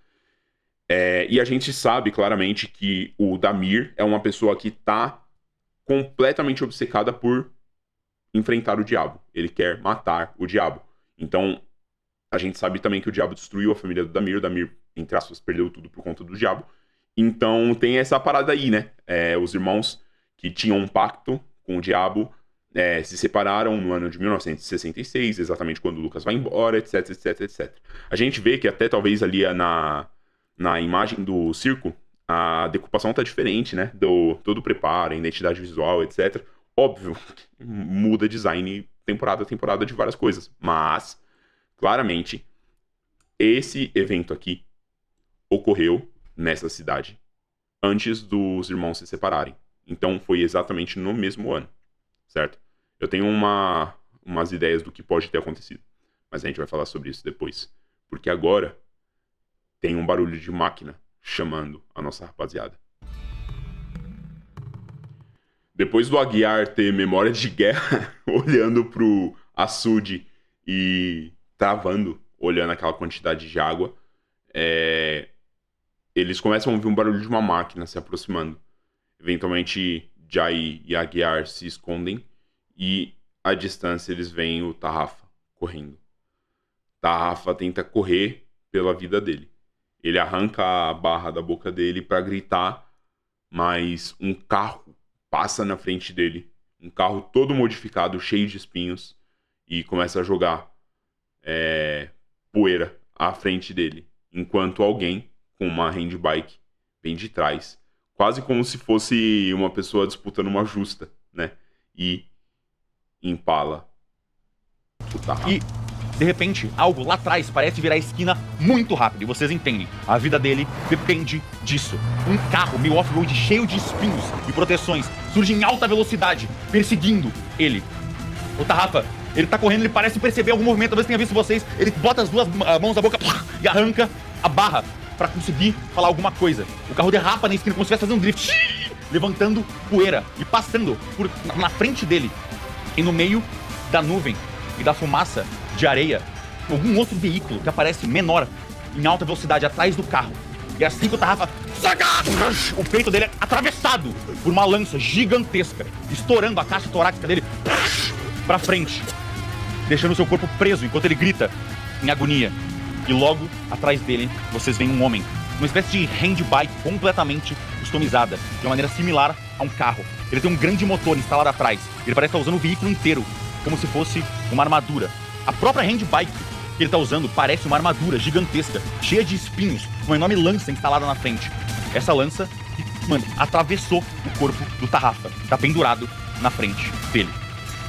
E a gente sabe claramente que o Damir é uma pessoa que tá completamente obcecada por enfrentar o diabo. Ele quer matar o diabo. Então, a gente sabe também que o diabo destruiu a família do Damir. O Damir, entre aspas, perdeu tudo por conta do diabo. Então, tem essa parada aí, né? Os irmãos que tinham um pacto com o diabo se separaram no ano de 1966, exatamente quando o Lucas vai embora, etc, etc, etc. A gente vê que até talvez ali na imagem do circo, a decupação tá diferente, né? Todo o preparo, a identidade visual, etc. Óbvio, muda design temporada a temporada de várias coisas. Mas, claramente, esse evento aqui ocorreu nessa cidade antes dos irmãos se separarem. Então, foi exatamente no mesmo ano, certo? Eu tenho umas ideias do que pode ter acontecido. Mas a gente vai falar sobre isso depois. Porque agora tem um barulho de máquina chamando a nossa rapaziada. Depois do Aguiar ter memória de guerra, olhando pro açude e travando, olhando aquela quantidade de água, eles começam a ouvir um barulho de uma máquina se aproximando. Eventualmente, Jai e Aguiar se escondem e, à distância, eles veem o Tarrafa correndo. Tarrafa tenta correr pela vida dele. Ele arranca a barra da boca dele para gritar, mas um carro passa na frente dele. Um carro todo modificado, cheio de espinhos, e começa a jogar poeira à frente dele. Enquanto alguém com uma handbike vem de trás. Quase como se fosse uma pessoa disputando uma justa, né? E empala o Tarrafa. E, de repente, algo lá atrás parece virar a esquina muito rápido. E vocês entendem, a vida dele depende disso. Um carro meio off-road cheio de espinhos e proteções surge em alta velocidade, perseguindo ele. O Tarrafa, ele tá correndo, ele parece perceber algum movimento, talvez tenha visto vocês. Ele bota as duas mãos na boca e arranca a barra pra conseguir falar alguma coisa. O carro derrapa na esquina como se estivesse fazendo um drift, levantando poeira e passando na frente dele. E no meio da nuvem e da fumaça de areia, algum outro veículo que aparece menor, em alta velocidade, atrás do carro. E assim que o Tarrafa saca, o peito dele é atravessado por uma lança gigantesca, estourando a caixa torácica dele pra frente, deixando seu corpo preso enquanto ele grita em agonia. E logo atrás dele, vocês veem um homem, uma espécie de handbike completamente customizada, de uma maneira similar a um carro. Ele tem um grande motor instalado atrás. Ele parece estar usando o veículo inteiro, como se fosse uma armadura. A própria handbike que ele está usando parece uma armadura gigantesca, cheia de espinhos, uma enorme lança instalada na frente. Essa lança, mano, atravessou o corpo do Tarrafa, tá pendurado na frente dele.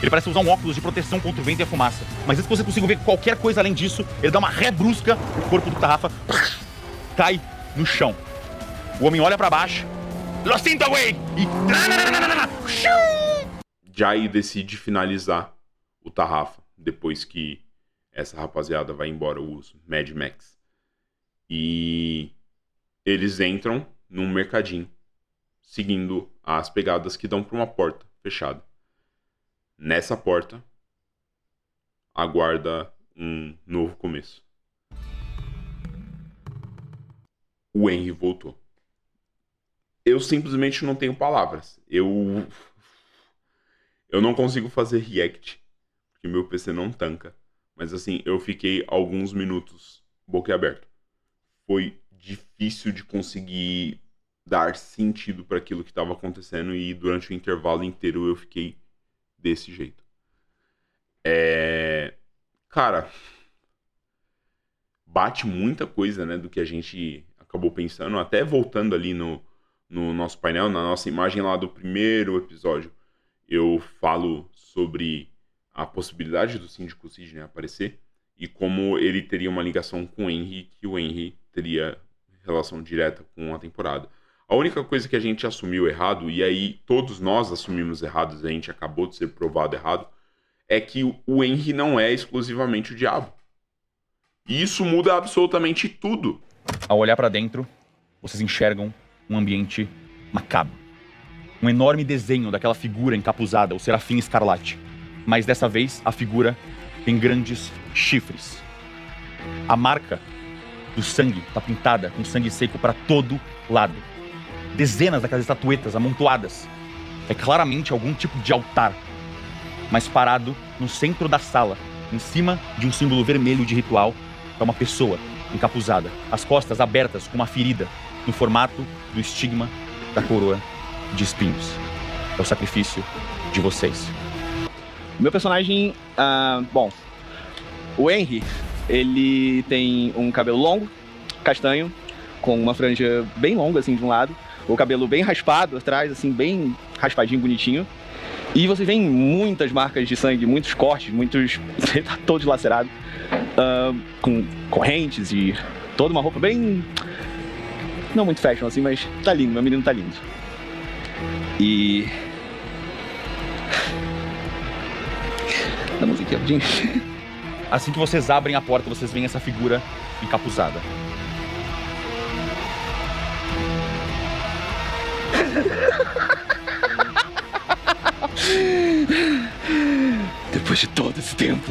Ele parece usar um óculos de proteção contra o vento e a fumaça. Mas antes que você consiga ver qualquer coisa além disso, ele dá uma ré brusca, o corpo do Tarrafa cai no chão. O homem olha pra baixo, Lo siento, güey! E... Jai decide finalizar o Tarrafa depois que essa rapaziada vai embora, os Mad Max. E eles entram num mercadinho, seguindo as pegadas que dão pra uma porta fechada. Nessa porta, aguarda um novo começo. O Henry voltou. Eu simplesmente não tenho palavras. Eu não consigo fazer react, porque meu PC não tanca. Mas assim, eu fiquei alguns minutos boquiaberto. Foi difícil de conseguir dar sentido para aquilo que estava acontecendo, e durante o intervalo inteiro eu fiquei desse jeito. Cara, bate muita coisa, né, do que a gente acabou pensando. Até voltando ali no nosso painel, na nossa imagem lá do primeiro episódio, eu falo sobre a possibilidade do Síndico Sidney aparecer e como ele teria uma ligação com o Henry, que o Henry teria relação direta com a temporada. A única coisa que a gente assumiu errado, e aí todos nós assumimos errados, a gente acabou de ser provado errado, é que o Henry não é exclusivamente o diabo. E isso muda absolutamente tudo. Ao olhar pra dentro, vocês enxergam um ambiente macabro. Um enorme desenho daquela figura encapuzada, o Serafim Escarlate. Mas dessa vez, a figura tem grandes chifres. A marca do sangue está pintada com sangue seco para todo lado. Dezenas daquelas estatuetas amontoadas. É claramente algum tipo de altar. Mas parado no centro da sala, em cima de um símbolo vermelho de ritual, está uma pessoa encapuzada, as costas abertas com uma ferida, no formato do estigma da coroa de espinhos. É o sacrifício de vocês. Meu personagem, bom, o Henry, ele tem um cabelo longo, castanho, com uma franja bem longa, assim, de um lado. O cabelo bem raspado atrás, assim, bem raspadinho, bonitinho. E você vê muitas marcas de sangue, muitos cortes, ele tá todo dilacerado. Com correntes e toda uma roupa bem... Não muito fashion, assim, mas tá lindo, meu menino tá lindo. E... Dá uma musiquinha, rapidinho. Assim que vocês abrem a porta, vocês veem essa figura encapuzada. Depois de todo esse tempo,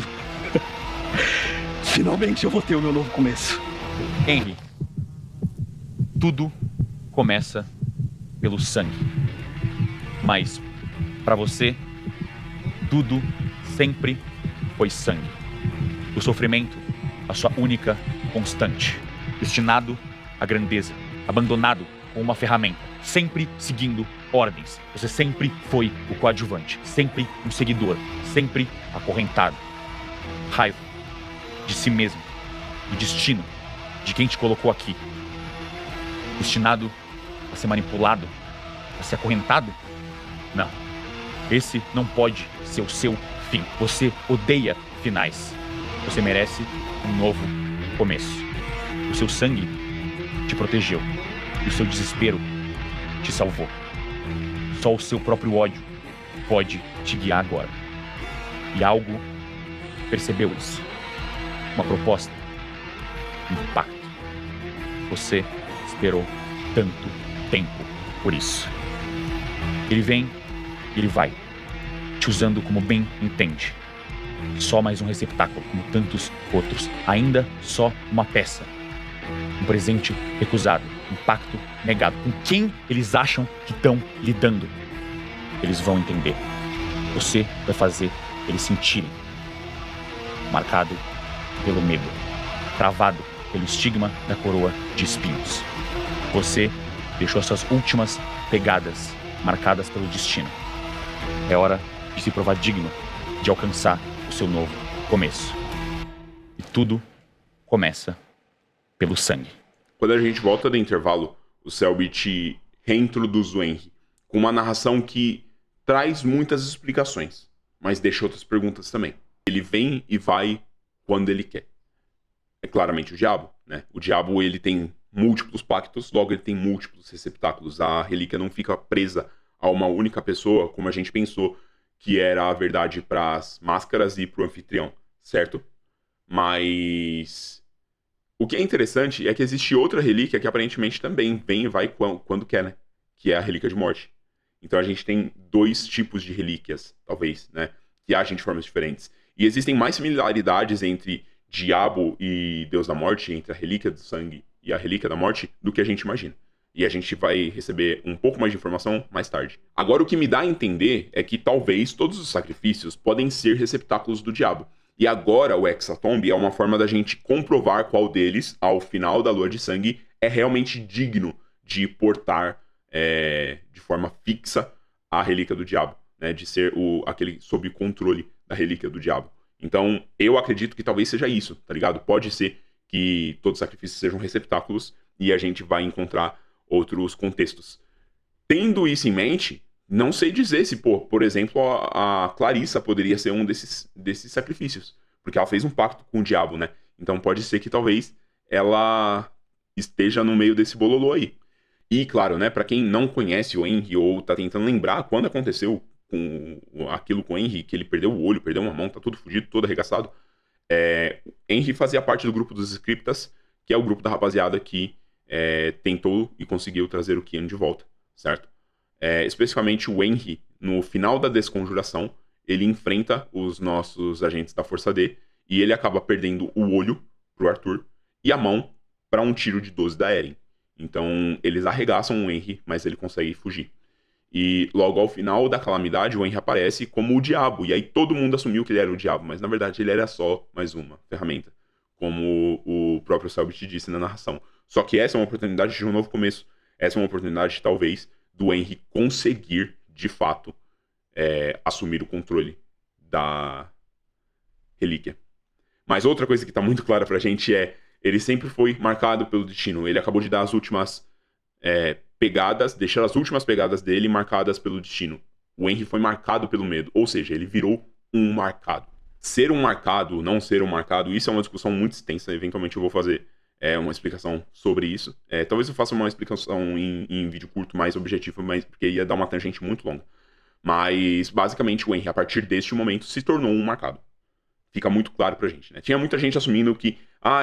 finalmente eu vou ter o meu novo começo. Henry, tudo começa pelo sangue. Mas, pra você, tudo sempre foi sangue. O sofrimento, a sua única constante. Destinado à grandeza, abandonado como uma ferramenta, sempre seguindo ordens. Você sempre foi o coadjuvante, sempre um seguidor, sempre acorrentado. Raiva de si mesmo, do destino, de quem te colocou aqui. Destinado a ser manipulado, a ser acorrentado? Não. Esse não pode ser o seu fim. Você odeia finais. Você merece um novo começo. O seu sangue te protegeu e o seu desespero te salvou. Só o seu próprio ódio pode te guiar agora. E algo percebeu isso. Uma proposta. Um pacto. Você esperou tanto tempo por isso. Ele vem, ele vai, te usando como bem entende. Só mais um receptáculo, como tantos outros. Ainda só uma peça. Um presente recusado. Um pacto negado. Com quem eles acham que estão lidando? Eles vão entender. Você vai fazer eles sentirem. Marcado pelo medo. Travado pelo estigma da coroa de espinhos. Você deixou suas últimas pegadas marcadas pelo destino. É hora de se provar digno de alcançar o seu novo começo. E tudo começa pelo sangue. Quando a gente volta do intervalo, o Selbit reintroduz o Henry com uma narração que traz muitas explicações, mas deixa outras perguntas também. Ele vem e vai quando ele quer. É claramente o diabo, né? O diabo, ele tem múltiplos pactos, logo ele tem múltiplos receptáculos. A relíquia não fica presa a uma única pessoa, como a gente pensou que era a verdade para as máscaras e para o anfitrião, certo? Mas o que é interessante é que existe outra relíquia que aparentemente também vem e vai quando quer, né? Que é a relíquia de morte. Então a gente tem dois tipos de relíquias, talvez, né? Que agem de formas diferentes. E existem mais similaridades entre diabo e Deus da Morte, entre a relíquia do sangue e a relíquia da morte, do que a gente imagina. E a gente vai receber um pouco mais de informação mais tarde. Agora, o que me dá a entender é que talvez todos os sacrifícios podem ser receptáculos do diabo. E agora o Hexatomb é uma forma da gente comprovar qual deles, ao final da lua de sangue, é realmente digno de portar de forma fixa a relíquia do diabo, né? De ser aquele sob controle da relíquia do diabo. Então, eu acredito que talvez seja isso, tá ligado? Pode ser que todos os sacrifícios sejam receptáculos e a gente vai encontrar outros contextos. Tendo isso em mente, não sei dizer se, por exemplo, a Clarissa poderia ser um desses sacrifícios, porque ela fez um pacto com o diabo, né? Então pode ser que talvez ela esteja no meio desse bololô aí. E claro, né, para quem não conhece o Henry ou tá tentando lembrar quando aconteceu com aquilo com o Henry, que ele perdeu o olho, perdeu uma mão, tá todo fudido, todo arregaçado, Henry fazia parte do grupo dos Scriptas, que é o grupo da rapaziada que tentou e conseguiu trazer o Kian de volta, certo? Especificamente o Henry, no final da desconjuração, ele enfrenta os nossos agentes da Força D e ele acaba perdendo o olho pro Arthur e a mão para um tiro de 12 da Eren. Então eles arregaçam o Henry, mas ele consegue fugir. E logo ao final da calamidade, o Henry aparece como o diabo. E aí todo mundo assumiu que ele era o diabo, mas na verdade ele era só mais uma ferramenta, como o próprio Selbit disse na narração. Só que essa é uma oportunidade de um novo começo. Essa é uma oportunidade, talvez, do Henry conseguir, de fato, assumir o controle da relíquia. Mas outra coisa que tá muito clara pra gente ele sempre foi marcado pelo destino. Ele acabou de dar as últimas pegadas, deixar as últimas pegadas dele marcadas pelo destino. O Henry foi marcado pelo medo, ou seja, ele virou um marcado. Ser um marcado, não ser um marcado, isso é uma discussão muito extensa. Eventualmente eu vou fazer uma explicação sobre isso. Talvez eu faça uma explicação em vídeo curto mais objetivo, mas porque ia dar uma tangente muito longa. Mas, basicamente, o Henry, a partir deste momento, se tornou um marcado. Fica muito claro pra gente, né? Tinha muita gente assumindo que,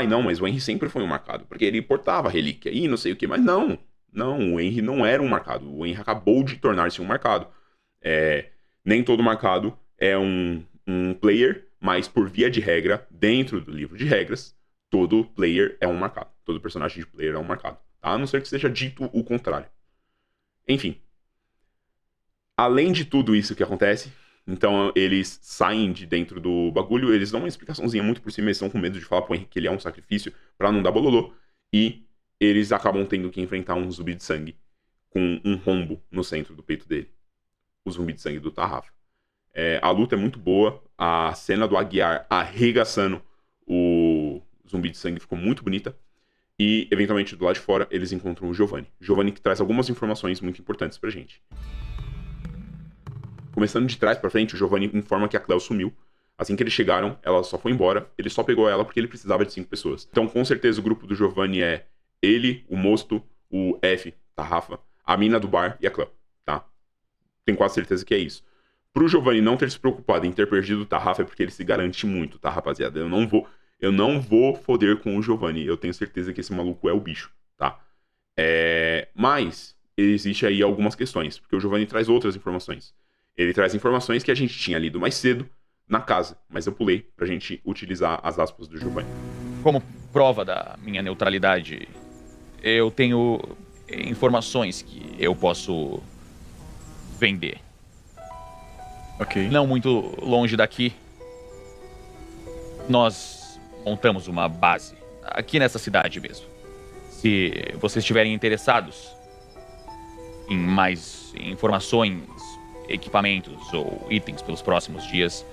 não, mas o Henry sempre foi um marcado, porque ele portava a relíquia e não sei o que, mas não, o Henry não era um marcado. O Henry acabou de tornar-se um marcado. Nem todo marcado é um player, mas por via de regra, dentro do livro de regras, todo player é um marcado. Todo personagem de player é um marcado. Tá? A não ser que seja dito o contrário. Enfim. Além de tudo isso que acontece, então eles saem de dentro do bagulho, eles dão uma explicaçãozinha muito por cima, eles estão com medo de falar pro Henry que ele é um sacrifício pra não dar bololô, e eles acabam tendo que enfrentar um zumbi de sangue com um rombo no centro do peito dele. O zumbi de sangue do Tarrafa. A luta é muito boa, a cena do Aguiar arregaçando o zumbi de sangue ficou muito bonita, e eventualmente do lado de fora eles encontram o Giovanni. Giovanni que traz algumas informações muito importantes pra gente. Começando de trás pra frente, o Giovanni informa que a Cleo sumiu. Assim que eles chegaram, ela só foi embora. Ele só pegou ela porque ele precisava de 5 pessoas. Então, com certeza, o grupo do Giovanni é ele, o Mosto, o F, Tarrafa, a mina do bar e a Cleo, tá? Tenho quase certeza que é isso. Pro Giovanni não ter se preocupado em ter perdido o Tarrafa é porque ele se garante muito, tá, rapaziada? Eu não vou foder com o Giovanni. Eu tenho certeza que esse maluco é o bicho, tá? Mas existe aí algumas questões, porque o Giovanni traz outras informações. Ele traz informações que a gente tinha lido mais cedo na casa, mas eu pulei pra gente utilizar as aspas do Giovanni. Como prova da minha neutralidade, eu tenho informações que eu posso vender. Ok. Não muito longe daqui, nós montamos uma base, aqui nessa cidade mesmo. Se vocês estiverem interessados em mais informações, equipamentos ou itens pelos próximos dias,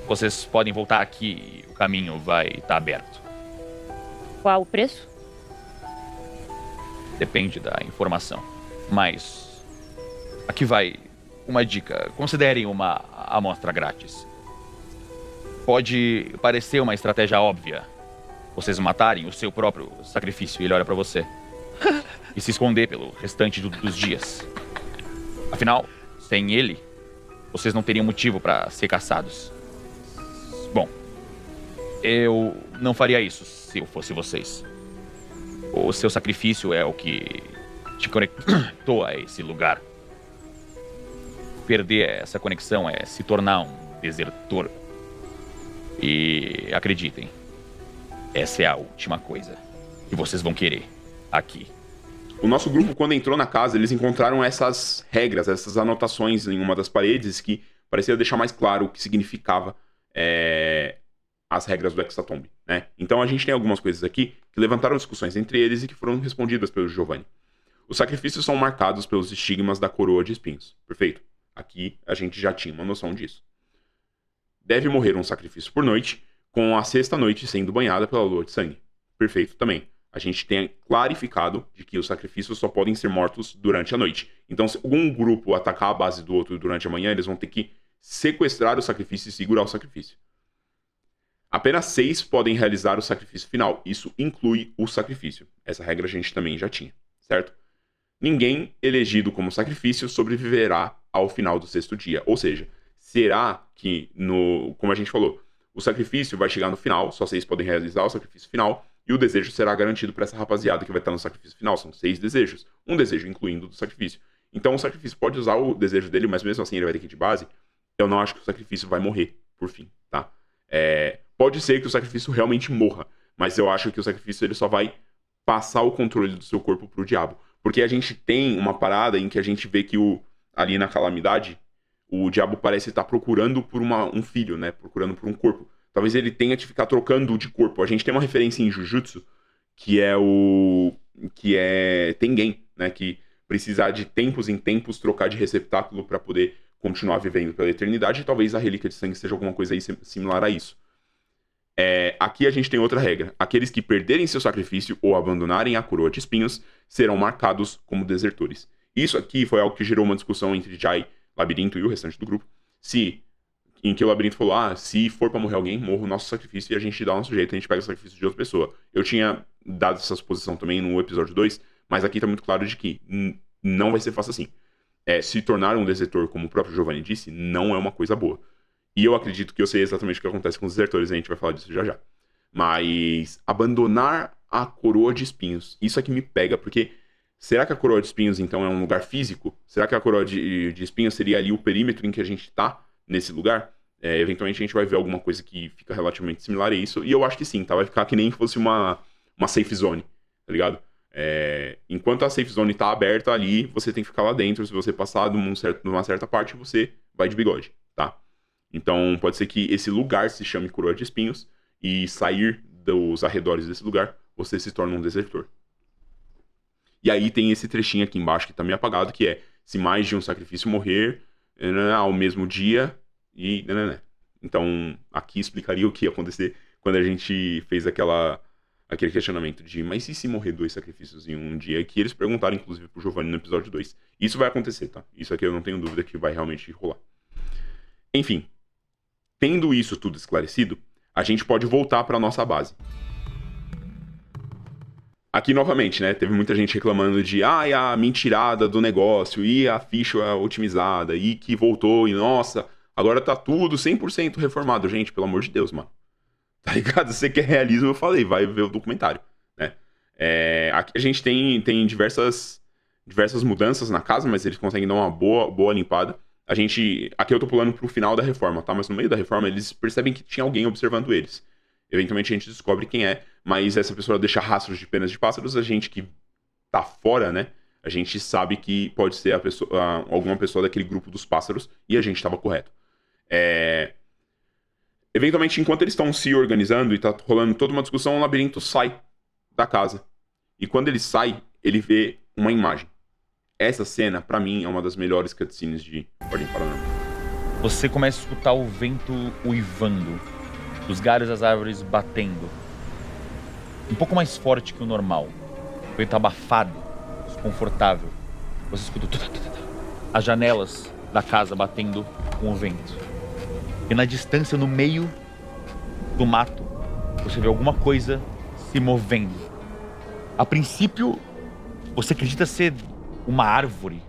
vocês podem voltar aqui e o caminho vai estar aberto. Qual o preço? Depende da informação. Mas aqui vai uma dica. Considerem uma amostra grátis. Pode parecer uma estratégia óbvia vocês matarem o seu próprio sacrifício e ele olha pra você e se esconder pelo restante dos dias. Afinal, sem ele, vocês não teriam motivo pra ser caçados. Bom, eu não faria isso se eu fosse vocês. O seu sacrifício é o que te conectou a esse lugar. Perder essa conexão é se tornar um desertor. E acreditem, essa é a última coisa que vocês vão querer aqui. O nosso grupo, quando entrou na casa, eles encontraram essas regras, essas anotações em uma das paredes que parecia deixar mais claro o que significava as regras do Hexatombe, né? Então a gente tem algumas coisas aqui que levantaram discussões entre eles e que foram respondidas pelo Giovanni. Os sacrifícios são marcados pelos estigmas da coroa de espinhos. Perfeito. Aqui a gente já tinha uma noção disso. Deve morrer um sacrifício por noite, com a sexta noite sendo banhada pela lua de sangue. Perfeito também. A gente tem clarificado de que os sacrifícios só podem ser mortos durante a noite. Então, se algum grupo atacar a base do outro durante a manhã, eles vão ter que sequestrar o sacrifício e segurar o sacrifício. Apenas 6 podem realizar o sacrifício final. Isso inclui o sacrifício. Essa regra a gente também já tinha, certo? Ninguém elegido como sacrifício sobreviverá ao final do sexto dia. Ou seja, será que, como a gente falou, o sacrifício vai chegar no final, só 6 podem realizar o sacrifício final, e o desejo será garantido para essa rapaziada que vai estar no sacrifício final. São 6 desejos. Um desejo incluindo do sacrifício. Então o sacrifício pode usar o desejo dele, mas mesmo assim ele vai ter que ir de base. Eu não acho que o sacrifício vai morrer, por fim, tá? Pode ser que o sacrifício realmente morra, mas eu acho que o sacrifício ele só vai passar o controle do seu corpo pro diabo. Porque a gente tem uma parada em que a gente vê que ali na calamidade, o diabo parece estar procurando por um filho, né? Procurando por um corpo. Talvez ele tenha que ficar trocando de corpo. A gente tem uma referência em Jujutsu, que é Tengen, né? Que precisa de tempos em tempos trocar de receptáculo para poder continuar vivendo pela eternidade, e talvez a relíquia de sangue seja alguma coisa aí similar a isso. Aqui a gente tem outra regra. Aqueles que perderem seu sacrifício ou abandonarem a coroa de espinhos serão marcados como desertores. Isso aqui foi algo que gerou uma discussão entre Jai, Labirinto e o restante do grupo, em que o Labirinto falou, se for pra morrer alguém, morra o nosso sacrifício e a gente dá o nosso jeito, a gente pega o sacrifício de outra pessoa. Eu tinha dado essa suposição também no episódio 2, mas aqui tá muito claro de que não vai ser fácil assim. Se tornar um desertor, como o próprio Giovanni disse, não é uma coisa boa. E eu acredito que eu sei exatamente o que acontece com os desertores, a gente vai falar disso já já. Mas abandonar a coroa de espinhos, isso aqui me pega, porque será que a coroa de espinhos, então, é um lugar físico? Será que a coroa de espinhos seria ali o perímetro em que a gente tá nesse lugar? Eventualmente a gente vai ver alguma coisa que fica relativamente similar a isso, e eu acho que sim, tá? Vai ficar que nem fosse uma safe zone, tá ligado? Enquanto a safe zone tá aberta ali, você tem que ficar lá dentro. Se você passar de uma certa parte, você vai de bigode, tá? Então pode ser que esse lugar se chame coroa de espinhos, e sair dos arredores desse lugar, você se torna um desertor. E aí tem esse trechinho aqui embaixo que tá meio apagado, que é: se mais de um sacrifício morrer ao mesmo dia, e... Então, aqui explicaria o que ia acontecer quando a gente fez aquele questionamento de: mas e se morrer 2 sacrifícios em um dia? Que eles perguntaram, inclusive, pro Giovanni no episódio 2. Isso vai acontecer, tá? Isso aqui eu não tenho dúvida que vai realmente rolar. Enfim, tendo isso tudo esclarecido, a gente pode voltar pra nossa base. Aqui, novamente, né, teve muita gente reclamando de a mentirada do negócio, e a ficha otimizada, e que voltou, e nossa, agora tá tudo 100% reformado. Gente, pelo amor de Deus, mano. Tá ligado? Você quer realismo, eu falei, vai ver o documentário, né? Aqui a gente tem diversas mudanças na casa, mas eles conseguem dar uma boa limpada. Aqui eu tô pulando pro final da reforma, tá? Mas no meio da reforma, eles percebem que tinha alguém observando eles. Eventualmente a gente descobre quem é, mas essa pessoa deixa rastros de penas de pássaros. A gente que tá fora, né? A gente sabe que pode ser alguma pessoa daquele grupo dos pássaros, e a gente tava correto. Eventualmente, enquanto eles estão se organizando e tá rolando toda uma discussão, o Labirinto sai da casa. E quando ele sai, ele vê uma imagem. Essa cena, pra mim, é uma das melhores cutscenes de Ordem Paranormal. Você começa a escutar o vento uivando, os galhos das árvores batendo. Um pouco mais forte que o normal. O vento abafado, desconfortável. Você escuta as janelas da casa batendo com o vento. E na distância, no meio do mato, você vê alguma coisa se movendo. A princípio, você acredita ser uma árvore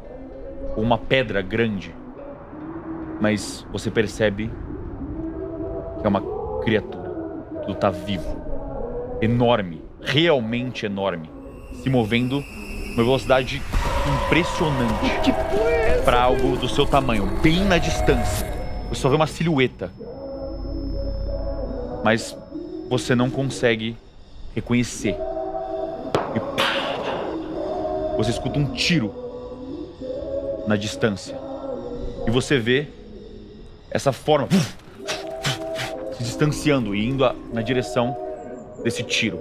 ou uma pedra grande, mas você percebe que é uma criatura. Tudo tá vivo, enorme, realmente enorme, se movendo numa velocidade impressionante para algo do seu tamanho, bem na distância. Você só vê uma silhueta, mas você não consegue reconhecer. E pá, você escuta um tiro na distância. E você vê essa forma se distanciando e indo na direção desse tiro,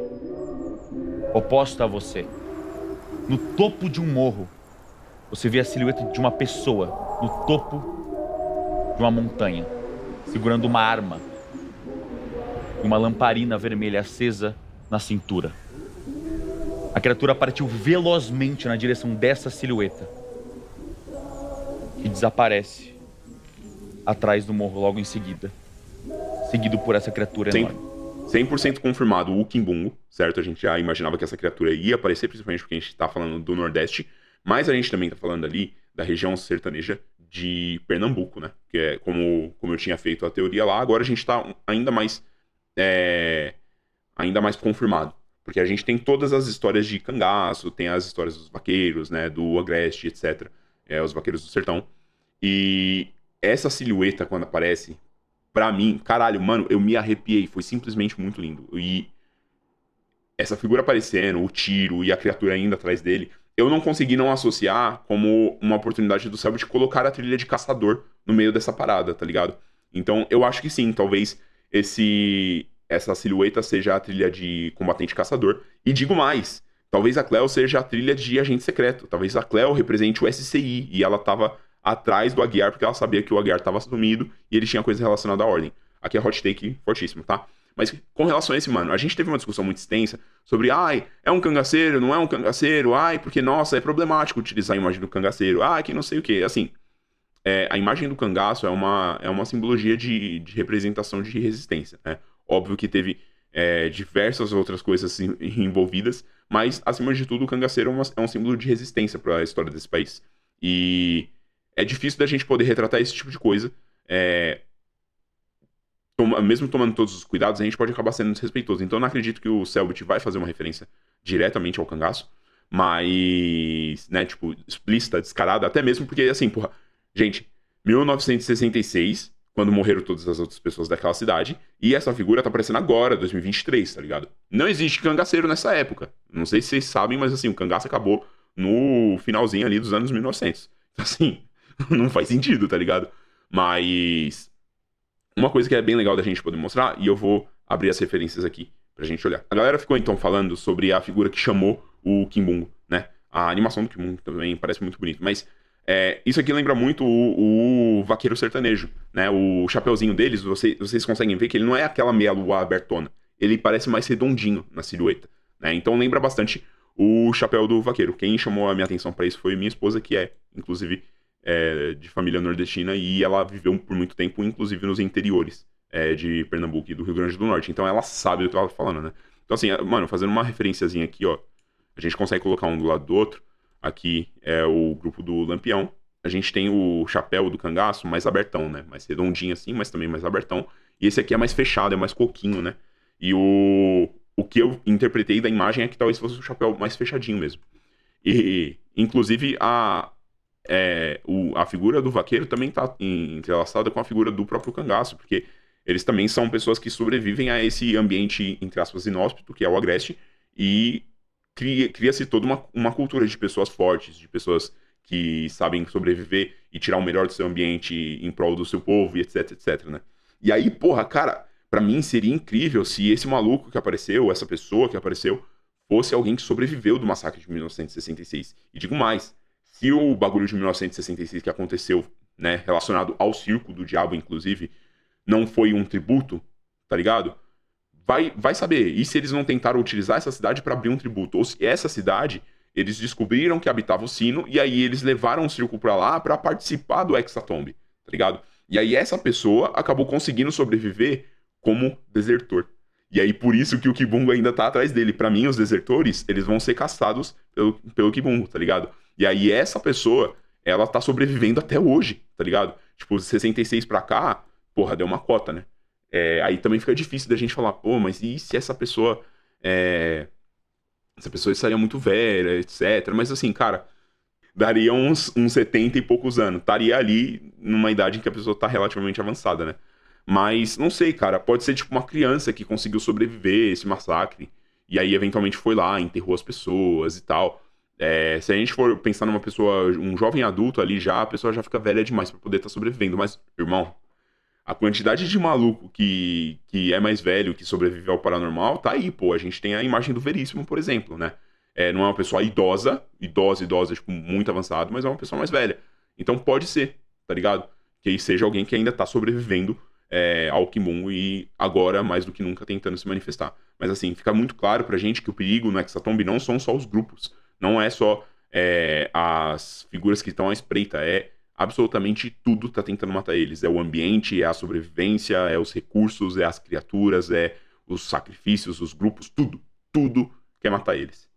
oposta a você. No topo de um morro, você vê a silhueta de uma pessoa no topo de uma montanha, segurando uma arma e uma lamparina vermelha acesa na cintura. A criatura partiu velozmente na direção dessa silhueta e desaparece atrás do morro logo em seguida, seguido por essa criatura enorme. 100% confirmado o Kimbungo, certo? A gente já imaginava que essa criatura ia aparecer, principalmente porque a gente tá falando do Nordeste, mas a gente também tá falando ali da região sertaneja de Pernambuco, né? Que é como eu tinha feito a teoria lá, agora a gente tá ainda mais confirmado. Porque a gente tem todas as histórias de cangaço, tem as histórias dos vaqueiros, né? Do Agreste, etc. Os vaqueiros do sertão. E essa silhueta, quando aparece, pra mim, caralho, mano, eu me arrepiei. Foi simplesmente muito lindo. E essa figura aparecendo, o tiro e a criatura indo atrás dele, eu não consegui não associar como uma oportunidade do céu de colocar a trilha de caçador no meio dessa parada, tá ligado? Então, eu acho que sim, talvez essa silhueta seja a trilha de combatente caçador. E digo mais, talvez a Cleo seja a trilha de agente secreto. Talvez a Cleo represente o SCI e ela tava atrás do Aguiar, porque ela sabia que o Aguiar tava sumido e ele tinha coisa relacionada à ordem. Aqui é hot take fortíssimo, tá? Mas com relação a esse, mano, a gente teve uma discussão muito extensa sobre, é um cangaceiro, não é um cangaceiro, porque, nossa, é problemático utilizar a imagem do cangaceiro, que não sei o quê. Assim, a imagem do cangaço é uma simbologia de representação de resistência, né? Óbvio que teve diversas outras coisas envolvidas, mas, acima de tudo, o cangaceiro é um símbolo de resistência para a história desse país. E é difícil da gente poder retratar esse tipo de coisa. Mesmo tomando todos os cuidados, a gente pode acabar sendo desrespeitoso. Então eu não acredito que o Selbit vai fazer uma referência diretamente ao cangaço, mas, né, tipo, explícita, descarada, até mesmo porque, assim, porra, gente, 1966, quando morreram todas as outras pessoas daquela cidade, e essa figura tá aparecendo agora, 2023, tá ligado? Não existe cangaceiro nessa época. Não sei se vocês sabem, mas, assim, o cangaço acabou no finalzinho ali dos anos 1900. Então, assim, não faz sentido, tá ligado? Mas uma coisa que é bem legal da gente poder mostrar, e eu vou abrir as referências aqui pra gente olhar. A galera ficou então falando sobre a figura que chamou o Kimbungo, né? A animação do Kimbungo também parece muito bonito, mas isso aqui lembra muito o vaqueiro sertanejo, né? O chapeuzinho deles, vocês conseguem ver que ele não é aquela meia-lua abertona. Ele parece mais redondinho na silhueta, né? Então lembra bastante o chapéu do vaqueiro. Quem chamou a minha atenção pra isso foi minha esposa, que é, inclusive, de família nordestina, e ela viveu por muito tempo, inclusive nos interiores de Pernambuco e do Rio Grande do Norte. Então ela sabe do que ela tá falando, né? Então assim, mano, fazendo uma referenciazinha aqui, ó, a gente consegue colocar um do lado do outro. Aqui é o grupo do Lampião. A gente tem o chapéu do cangaço mais abertão, né? Mais redondinho assim, mas também mais abertão. E esse aqui é mais fechado, é mais coquinho, né? E o que eu interpretei da imagem é que talvez fosse o chapéu mais fechadinho mesmo. E, inclusive, a figura do vaqueiro também tá entrelaçada com a figura do próprio cangaço, porque eles também são pessoas que sobrevivem a esse ambiente, entre aspas, inóspito, que é o Agreste, e cria-se toda uma cultura de pessoas fortes, de pessoas que sabem sobreviver e tirar o melhor do seu ambiente em prol do seu povo, e etc, etc, né? E aí, porra, cara, pra mim seria incrível se esse maluco que apareceu, essa pessoa que apareceu, fosse alguém que sobreviveu do massacre de 1966. E digo mais, se o bagulho de 1966 que aconteceu, né, relacionado ao circo do diabo, inclusive, não foi um tributo, tá ligado? Vai saber. E se eles não tentaram utilizar essa cidade pra abrir um tributo? Ou se essa cidade, eles descobriram que habitava o sino, e aí eles levaram o circo pra lá pra participar do Hexatombe, tá ligado? E aí essa pessoa acabou conseguindo sobreviver como desertor. E aí por isso que o Kimbungo ainda tá atrás dele. Pra mim, os desertores, eles vão ser caçados pelo Kimbungo, tá ligado? E aí essa pessoa, ela tá sobrevivendo até hoje, tá ligado? Tipo, 66 pra cá, porra, deu uma cota, né? Aí também fica difícil da gente falar, pô, mas e se essa pessoa... Essa pessoa estaria muito velha, etc. Mas assim, cara, daria uns 70 e poucos anos. Estaria ali numa idade em que a pessoa tá relativamente avançada, né? Mas, não sei, cara, pode ser tipo uma criança que conseguiu sobreviver a esse massacre. E aí, eventualmente, foi lá, enterrou as pessoas e tal. Se a gente for pensar numa pessoa, um jovem adulto ali já, a pessoa já fica velha demais pra poder estar sobrevivendo. Mas, irmão, a quantidade de maluco que é mais velho, que sobrevive ao paranormal, tá aí, pô. A gente tem a imagem do Veríssimo, por exemplo, né? Não é uma pessoa idosa, tipo, muito avançado, mas é uma pessoa mais velha. Então pode ser, tá ligado? Que seja alguém que ainda tá sobrevivendo ao Kimbungo e agora, mais do que nunca, tentando se manifestar. Mas assim, fica muito claro pra gente que o perigo no Hexatombe não são só os grupos. Não é só as figuras que estão à espreita, absolutamente tudo tá tentando matar eles. É o ambiente, é a sobrevivência, é os recursos, é as criaturas, é os sacrifícios, os grupos, tudo quer matar eles.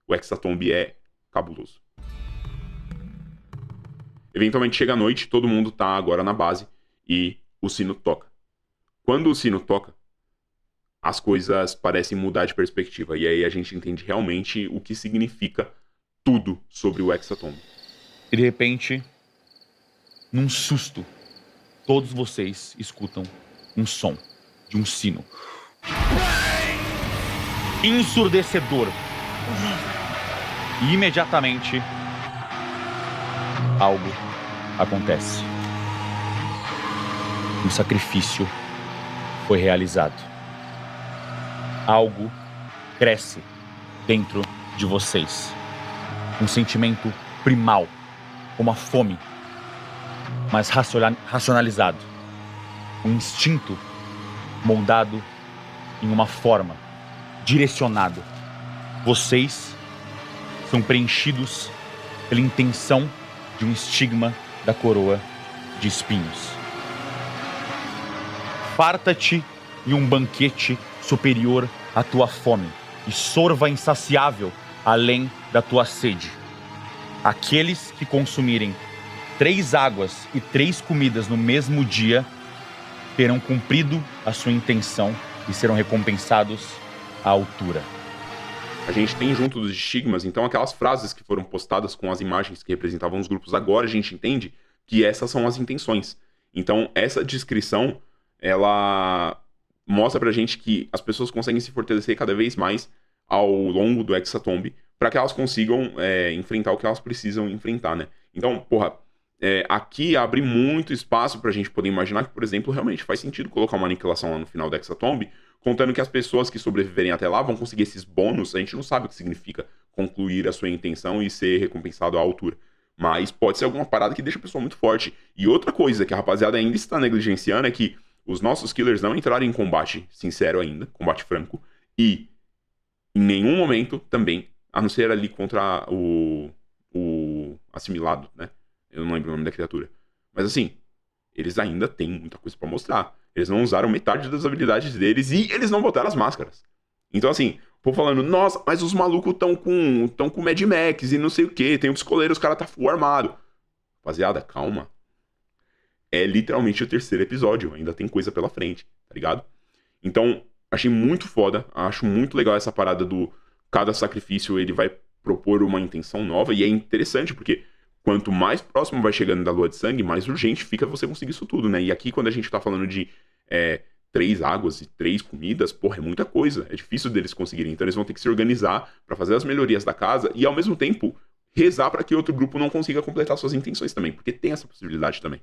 O Hexatombe é cabuloso. Eventualmente chega a noite, todo mundo tá agora na base e o sino toca. Quando o sino toca, as coisas parecem mudar de perspectiva. E aí a gente entende realmente o que significa tudo sobre o Hexatombe. E de repente, num susto, todos vocês escutam um som de um sino ensurdecedor. E imediatamente algo acontece. Um sacrifício foi realizado. Algo cresce dentro de vocês. Um sentimento primal, como a fome, mas racionalizado. Um instinto moldado em uma forma, direcionado. Vocês são preenchidos pela intenção de um estigma da coroa de espinhos. Farta-te em um banquete superior à tua fome e sorva insaciável além da tua sede. Aqueles que consumirem 3 águas e 3 comidas no mesmo dia terão cumprido a sua intenção e serão recompensados à altura. A gente tem junto dos estigmas, então, aquelas frases que foram postadas com as imagens que representavam os grupos. Agora a gente entende que essas são as intenções. Então, essa descrição, ela mostra pra gente que as pessoas conseguem se fortalecer cada vez mais ao longo do Hexatomb para que elas consigam enfrentar o que elas precisam enfrentar, né? Então, aqui abre muito espaço pra gente poder imaginar que, por exemplo, realmente faz sentido colocar uma aniquilação lá no final do Hexatomb, contando que as pessoas que sobreviverem até lá vão conseguir esses bônus. A gente não sabe o que significa concluir a sua intenção e ser recompensado à altura. Mas pode ser alguma parada que deixa a pessoa muito forte. E outra coisa que a rapaziada ainda está negligenciando é que os nossos killers não entraram em combate sincero ainda, combate franco, e em nenhum momento também, a não ser ali contra o assimilado, né? Eu não lembro o nome da criatura. Mas assim, eles ainda têm muita coisa pra mostrar. Eles não usaram metade das habilidades deles e eles não botaram as máscaras. Então assim, o povo falando, nossa, mas os malucos estão com Mad Max e não sei o que, tem um pistoleiro, os caras tá full armado. Rapaziada, calma. É literalmente o 3º episódio, ainda tem coisa pela frente, tá ligado? Então, achei muito foda, acho muito legal essa parada do cada sacrifício ele vai propor uma intenção nova, e é interessante porque quanto mais próximo vai chegando da lua de sangue, mais urgente fica você conseguir isso tudo, né? E aqui quando a gente tá falando de 3 águas e 3 comidas, porra, é muita coisa, é difícil deles conseguirem, então eles vão ter que se organizar pra fazer as melhorias da casa e ao mesmo tempo rezar pra que outro grupo não consiga completar suas intenções também, porque tem essa possibilidade também.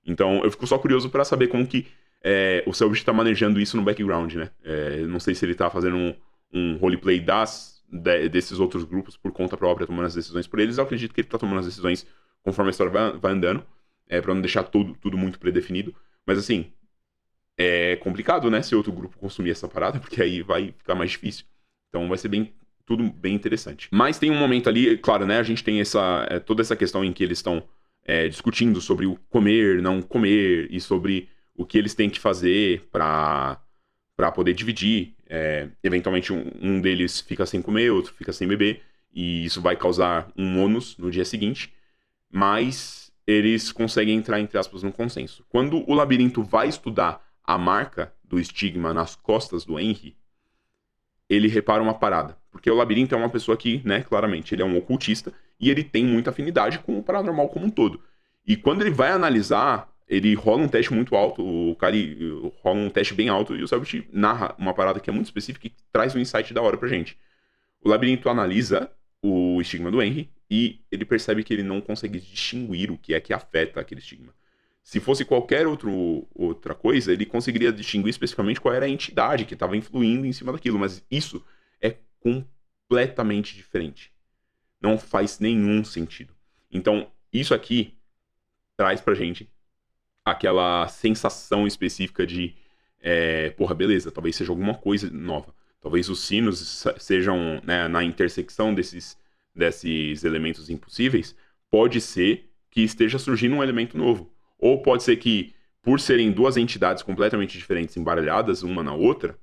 Então eu fico só curioso pra saber como que o Selbit tá manejando isso no background, né? Não sei se ele tá fazendo um roleplay desses outros grupos por conta própria, tomando as decisões por eles. Eu acredito que ele tá tomando as decisões conforme a história vai andando, pra não deixar tudo muito predefinido. Mas assim, é complicado, né, se outro grupo consumir essa parada, porque aí vai ficar mais difícil. Então vai ser tudo bem interessante. Mas tem um momento ali, claro, né, a gente tem toda essa questão em que eles estão discutindo sobre o comer, não comer, e sobre o que eles têm que fazer para poder dividir. Eventualmente um deles fica sem comer, outro fica sem beber, e isso vai causar um ônus no dia seguinte, mas eles conseguem entrar, entre aspas, num consenso. Quando o labirinto vai estudar a marca do estigma nas costas do Henry, ele repara uma parada, porque o labirinto é uma pessoa que, né, claramente, ele é um ocultista, e ele tem muita afinidade com o paranormal como um todo. E quando ele vai analisar, ele rola um teste muito alto, o cara rola um teste bem alto, e o Selbit narra uma parada que é muito específica e traz um insight da hora pra gente. O labirinto analisa o estigma do Henry e ele percebe que ele não consegue distinguir o que é que afeta aquele estigma. Se fosse qualquer outra coisa, ele conseguiria distinguir especificamente qual era a entidade que estava influindo em cima daquilo, mas isso é completamente diferente. Não faz nenhum sentido. Então, isso aqui traz pra gente aquela sensação específica de porra, beleza, talvez seja alguma coisa nova. Talvez os sinos sejam, né, na intersecção desses elementos impossíveis, pode ser que esteja surgindo um elemento novo. Ou pode ser que, por serem 2 entidades completamente diferentes embaralhadas uma na outra,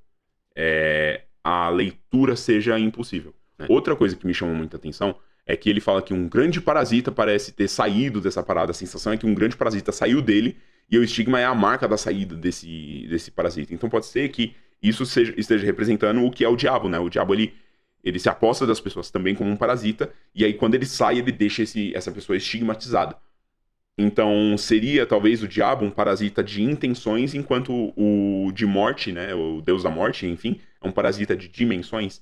a leitura seja impossível, né? Outra coisa que me chama muita atenção é que ele fala que um grande parasita parece ter saído dessa parada. A sensação é que um grande parasita saiu dele e o estigma é a marca da saída desse parasita. Então pode ser que isso esteja representando o que é o diabo, né? O diabo, ele se aposta das pessoas também como um parasita, e aí quando ele sai, ele deixa essa pessoa estigmatizada. Então seria talvez o diabo um parasita de intenções, enquanto o de morte, né? O deus da morte, enfim, é um parasita de dimensões.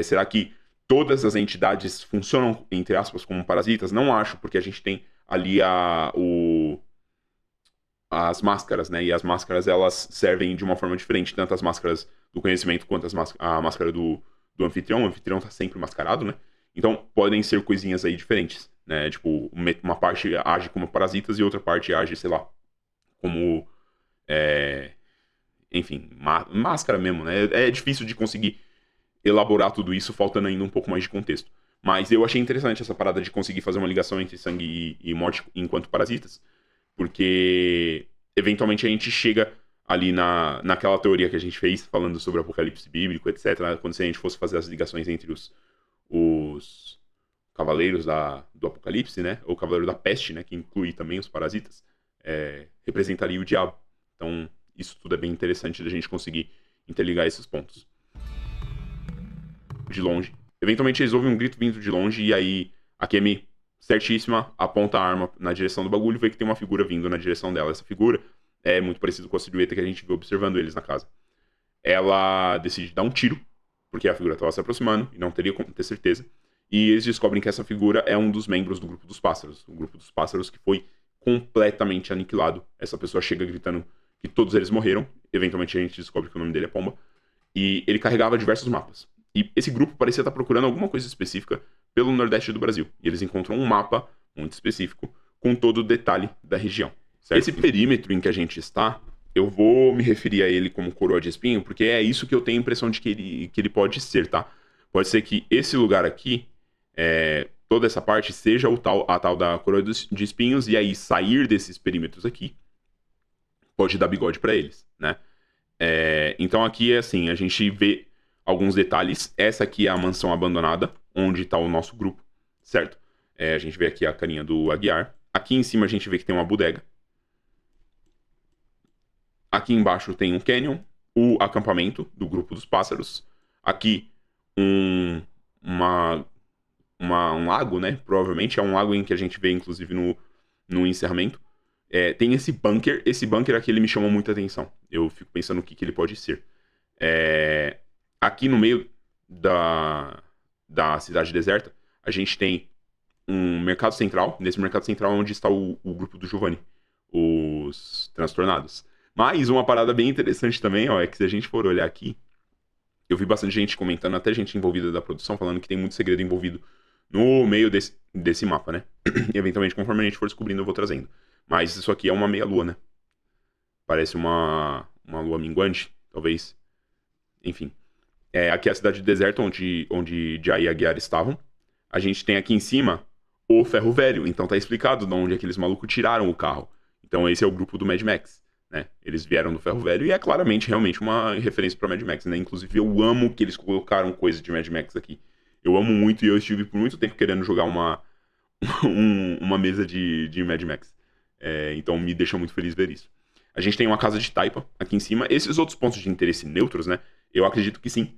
Será que todas as entidades funcionam, entre aspas, como parasitas? Não acho, porque a gente tem ali as máscaras, né? E as máscaras, elas servem de uma forma diferente, tanto as máscaras do conhecimento quanto a máscara do anfitrião. O anfitrião tá sempre mascarado, né? Então, podem ser coisinhas aí diferentes. né? Tipo, uma parte age como parasitas e outra parte age, sei lá, como... enfim, máscara mesmo, né? É difícil de conseguir elaborar tudo isso, faltando ainda um pouco mais de contexto. Mas eu achei interessante essa parada de conseguir fazer uma ligação entre sangue e morte enquanto parasitas, porque eventualmente a gente chega ali naquela teoria que a gente fez, falando sobre o apocalipse bíblico, etc., quando se a gente fosse fazer as ligações entre os cavaleiros do apocalipse, né, ou o cavaleiro da peste, né, que inclui também os parasitas, representaria o diabo. Então, isso tudo é bem interessante da gente conseguir interligar esses pontos. De longe. Eventualmente eles ouvem um grito vindo de longe e aí a Kemi, certíssima, aponta a arma na direção do bagulho e vê que tem uma figura vindo na direção dela. Essa figura é muito parecida com a silhueta que a gente viu observando eles na casa. Ela decide dar um tiro, porque a figura estava se aproximando e não teria como ter certeza. E eles descobrem que essa figura é um dos membros do grupo dos pássaros. O grupo dos pássaros que foi completamente aniquilado. Essa pessoa chega gritando que todos eles morreram. Eventualmente a gente descobre que o nome dele é Pomba. E ele carregava diversos mapas. E esse grupo parecia estar procurando alguma coisa específica pelo Nordeste do Brasil. E eles encontram um mapa muito específico com todo o detalhe da região. Certo? Esse perímetro em que a gente está, eu vou me referir a ele como coroa de espinho, porque é isso que eu tenho a impressão de que ele pode ser, tá? Pode ser que esse lugar aqui, toda essa parte, seja a tal da coroa de espinhos, e aí sair desses perímetros aqui pode dar bigode pra eles, né? Então aqui é assim, a gente vê alguns detalhes. Essa aqui é a mansão abandonada, onde está o nosso grupo, certo? A gente vê aqui a carinha do Aguiar. Aqui em cima a gente vê que tem uma bodega. Aqui embaixo tem um canyon, o acampamento do grupo dos pássaros. Aqui um lago, né? Provavelmente é um lago em que a gente vê, inclusive, no encerramento. Tem esse bunker. Esse bunker aqui ele me chamou muita atenção. Eu fico pensando o que ele pode ser. Aqui no meio da cidade deserta, a gente tem um mercado central. Nesse mercado central é onde está o grupo do Giovanni, os transtornados. Mas uma parada bem interessante também, ó, é que se a gente for olhar aqui, eu vi bastante gente comentando, até gente envolvida da produção, falando que tem muito segredo envolvido no meio desse mapa, né? E eventualmente, conforme a gente for descobrindo, eu vou trazendo. Mas isso aqui é uma meia-lua, né? Parece uma lua minguante, talvez. Enfim. Aqui é a cidade deserta onde Jay e Aguiar estavam. A gente tem aqui em cima o Ferro Velho. Então tá explicado de onde aqueles malucos tiraram o carro. Então esse é o grupo do Mad Max, né? Eles vieram do Ferro Velho e é claramente, realmente uma referência pra Mad Max, né? Inclusive eu amo que eles colocaram coisa de Mad Max aqui. Eu amo muito e eu estive por muito tempo querendo jogar uma mesa de Mad Max. Então me deixa muito feliz ver isso. A gente tem uma casa de taipa aqui em cima. Esses outros pontos de interesse neutros, né? Eu acredito que sim.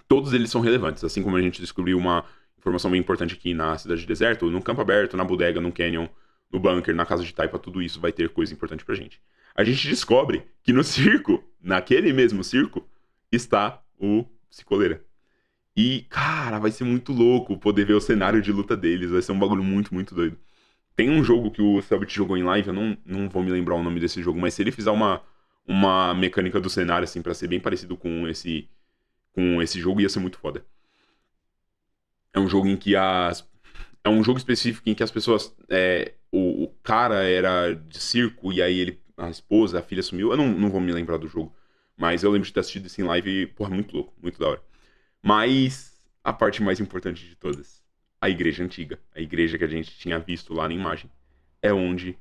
Todos eles são relevantes. Assim como a gente descobriu uma informação bem importante aqui na cidade de deserto, no campo aberto, na bodega, no canyon, no bunker, na casa de taipa, tudo isso vai ter coisa importante pra gente. A gente descobre que no circo, naquele mesmo circo, está o Psicoleira. E, cara, vai ser muito louco poder ver o cenário de luta deles. Vai ser um bagulho muito, muito doido. Tem um jogo que o Selbit jogou em live, eu não vou me lembrar o nome desse jogo, mas se ele fizer uma mecânica do cenário, assim, pra ser bem parecido com esse jogo, ia ser muito foda. É um jogo em que é um jogo específico em que as pessoas... O cara era de circo e aí a esposa, a filha sumiu. Eu não vou me lembrar do jogo, mas eu lembro de ter assistido isso em live e, porra, muito louco, muito da hora. Mas a parte mais importante de todas, a igreja antiga, a igreja que a gente tinha visto lá na imagem, é onde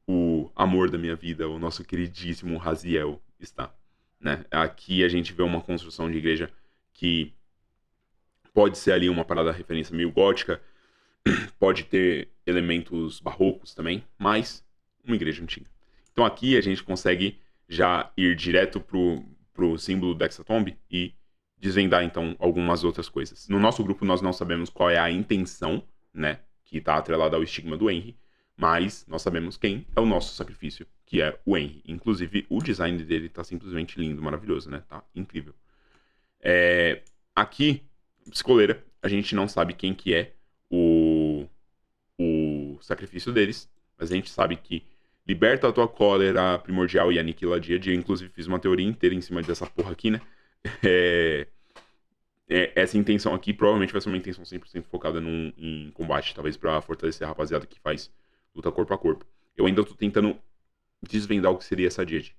o amor da minha vida, o nosso queridíssimo Raziel está, né? Aqui a gente vê uma construção de igreja que pode ser ali uma parada referência meio gótica, pode ter elementos barrocos também, mas uma igreja antiga. Então aqui a gente consegue já ir direto pro símbolo da Hexatomb e desvendar então algumas outras coisas. No nosso grupo nós não sabemos qual é a intenção, né, que está atrelada ao estigma do Henry, mas nós sabemos quem é o nosso sacrifício, que é o Henry. Inclusive o design dele tá simplesmente lindo, maravilhoso, né? Tá incrível. Aqui, Psicoleira, a gente não sabe quem que é o sacrifício deles, mas a gente sabe que liberta a tua cólera primordial e aniquila dia a dia. Inclusive fiz uma teoria inteira em cima dessa porra aqui, né? essa intenção aqui provavelmente vai ser uma intenção 100% focada em combate, talvez pra fortalecer a rapaziada que faz luta corpo a corpo. Eu ainda tô tentando desvendar o que seria essa Jade.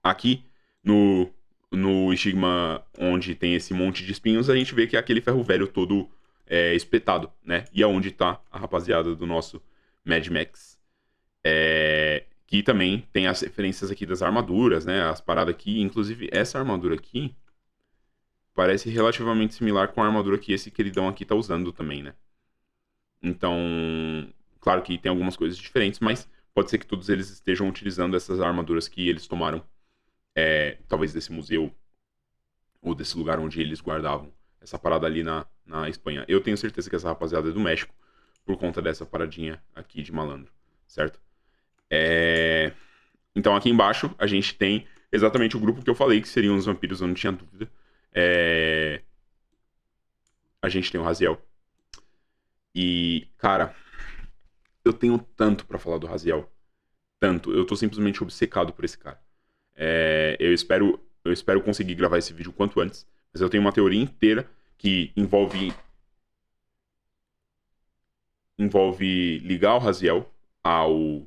Aqui, no estigma onde tem esse monte de espinhos, a gente vê que é aquele ferro velho todo espetado, né? E é onde tá a rapaziada do nosso Mad Max. Que também tem as referências aqui das armaduras, né? As paradas aqui. Inclusive, essa armadura aqui parece relativamente similar com a armadura que esse queridão aqui tá usando também, né? Então, claro que tem algumas coisas diferentes, mas pode ser que todos eles estejam utilizando essas armaduras que eles tomaram, talvez desse museu, ou desse lugar onde eles guardavam essa parada ali na Espanha. Eu tenho certeza que essa rapaziada é do México, por conta dessa paradinha aqui de malandro, certo? Então aqui embaixo a gente tem exatamente o grupo que eu falei, que seriam os vampiros, eu não tinha dúvida. A gente tem o Raziel. E, cara, eu tenho tanto pra falar do Raziel. Tanto. Eu tô simplesmente obcecado por esse cara. Eu espero conseguir gravar esse vídeo o quanto antes. Mas eu tenho uma teoria inteira que envolve ligar o Raziel ao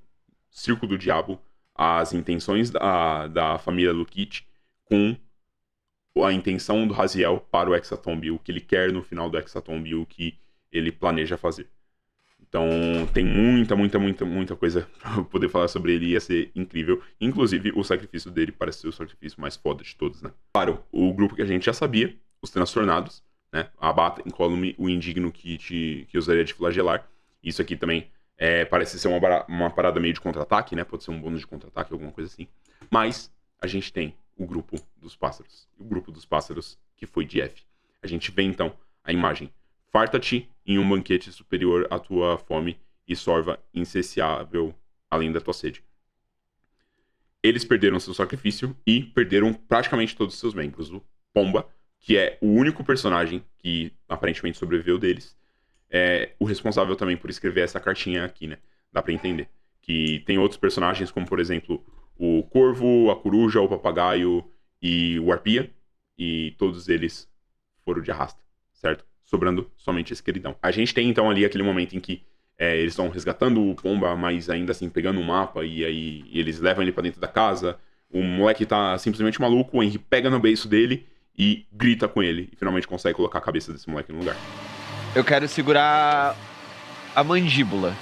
Círculo do Diabo, às intenções da família Luquic, com a intenção do Raziel para o Hexatomb, o que ele quer no final do Hexatomb, o que ele planeja fazer. Então tem muita coisa pra poder falar sobre ele, ia ser incrível. Inclusive, o sacrifício dele parece ser o sacrifício mais foda de todos, né? Claro, o grupo que a gente já sabia, os Transtornados, né? A Bata, Incólume, o Indigno que usaria de flagelar. Isso aqui também parece ser uma parada meio de contra-ataque, né? Pode ser um bônus de contra-ataque, alguma coisa assim. Mas a gente tem o grupo dos pássaros. O grupo dos pássaros que foi de F. A gente vê então a imagem. Farta-te em um banquete superior à tua fome e sorva insaciável além da tua sede. Eles perderam seu sacrifício e perderam praticamente todos os seus membros. O Pomba, que é o único personagem que aparentemente sobreviveu deles, é o responsável também por escrever essa cartinha aqui, né? Dá pra entender. Que tem outros personagens, como por exemplo o Corvo, a Coruja, o Papagaio e o Arpia. E todos eles foram de arrasta, certo? Sobrando somente esse queridão. A gente tem então ali aquele momento em que eles estão resgatando o Pomba, mas ainda assim pegando um mapa, e aí eles levam ele pra dentro da casa. O moleque tá simplesmente maluco, o Henry pega no beiço dele e grita com ele, e finalmente consegue colocar a cabeça desse moleque no lugar. Eu quero segurar a mandíbula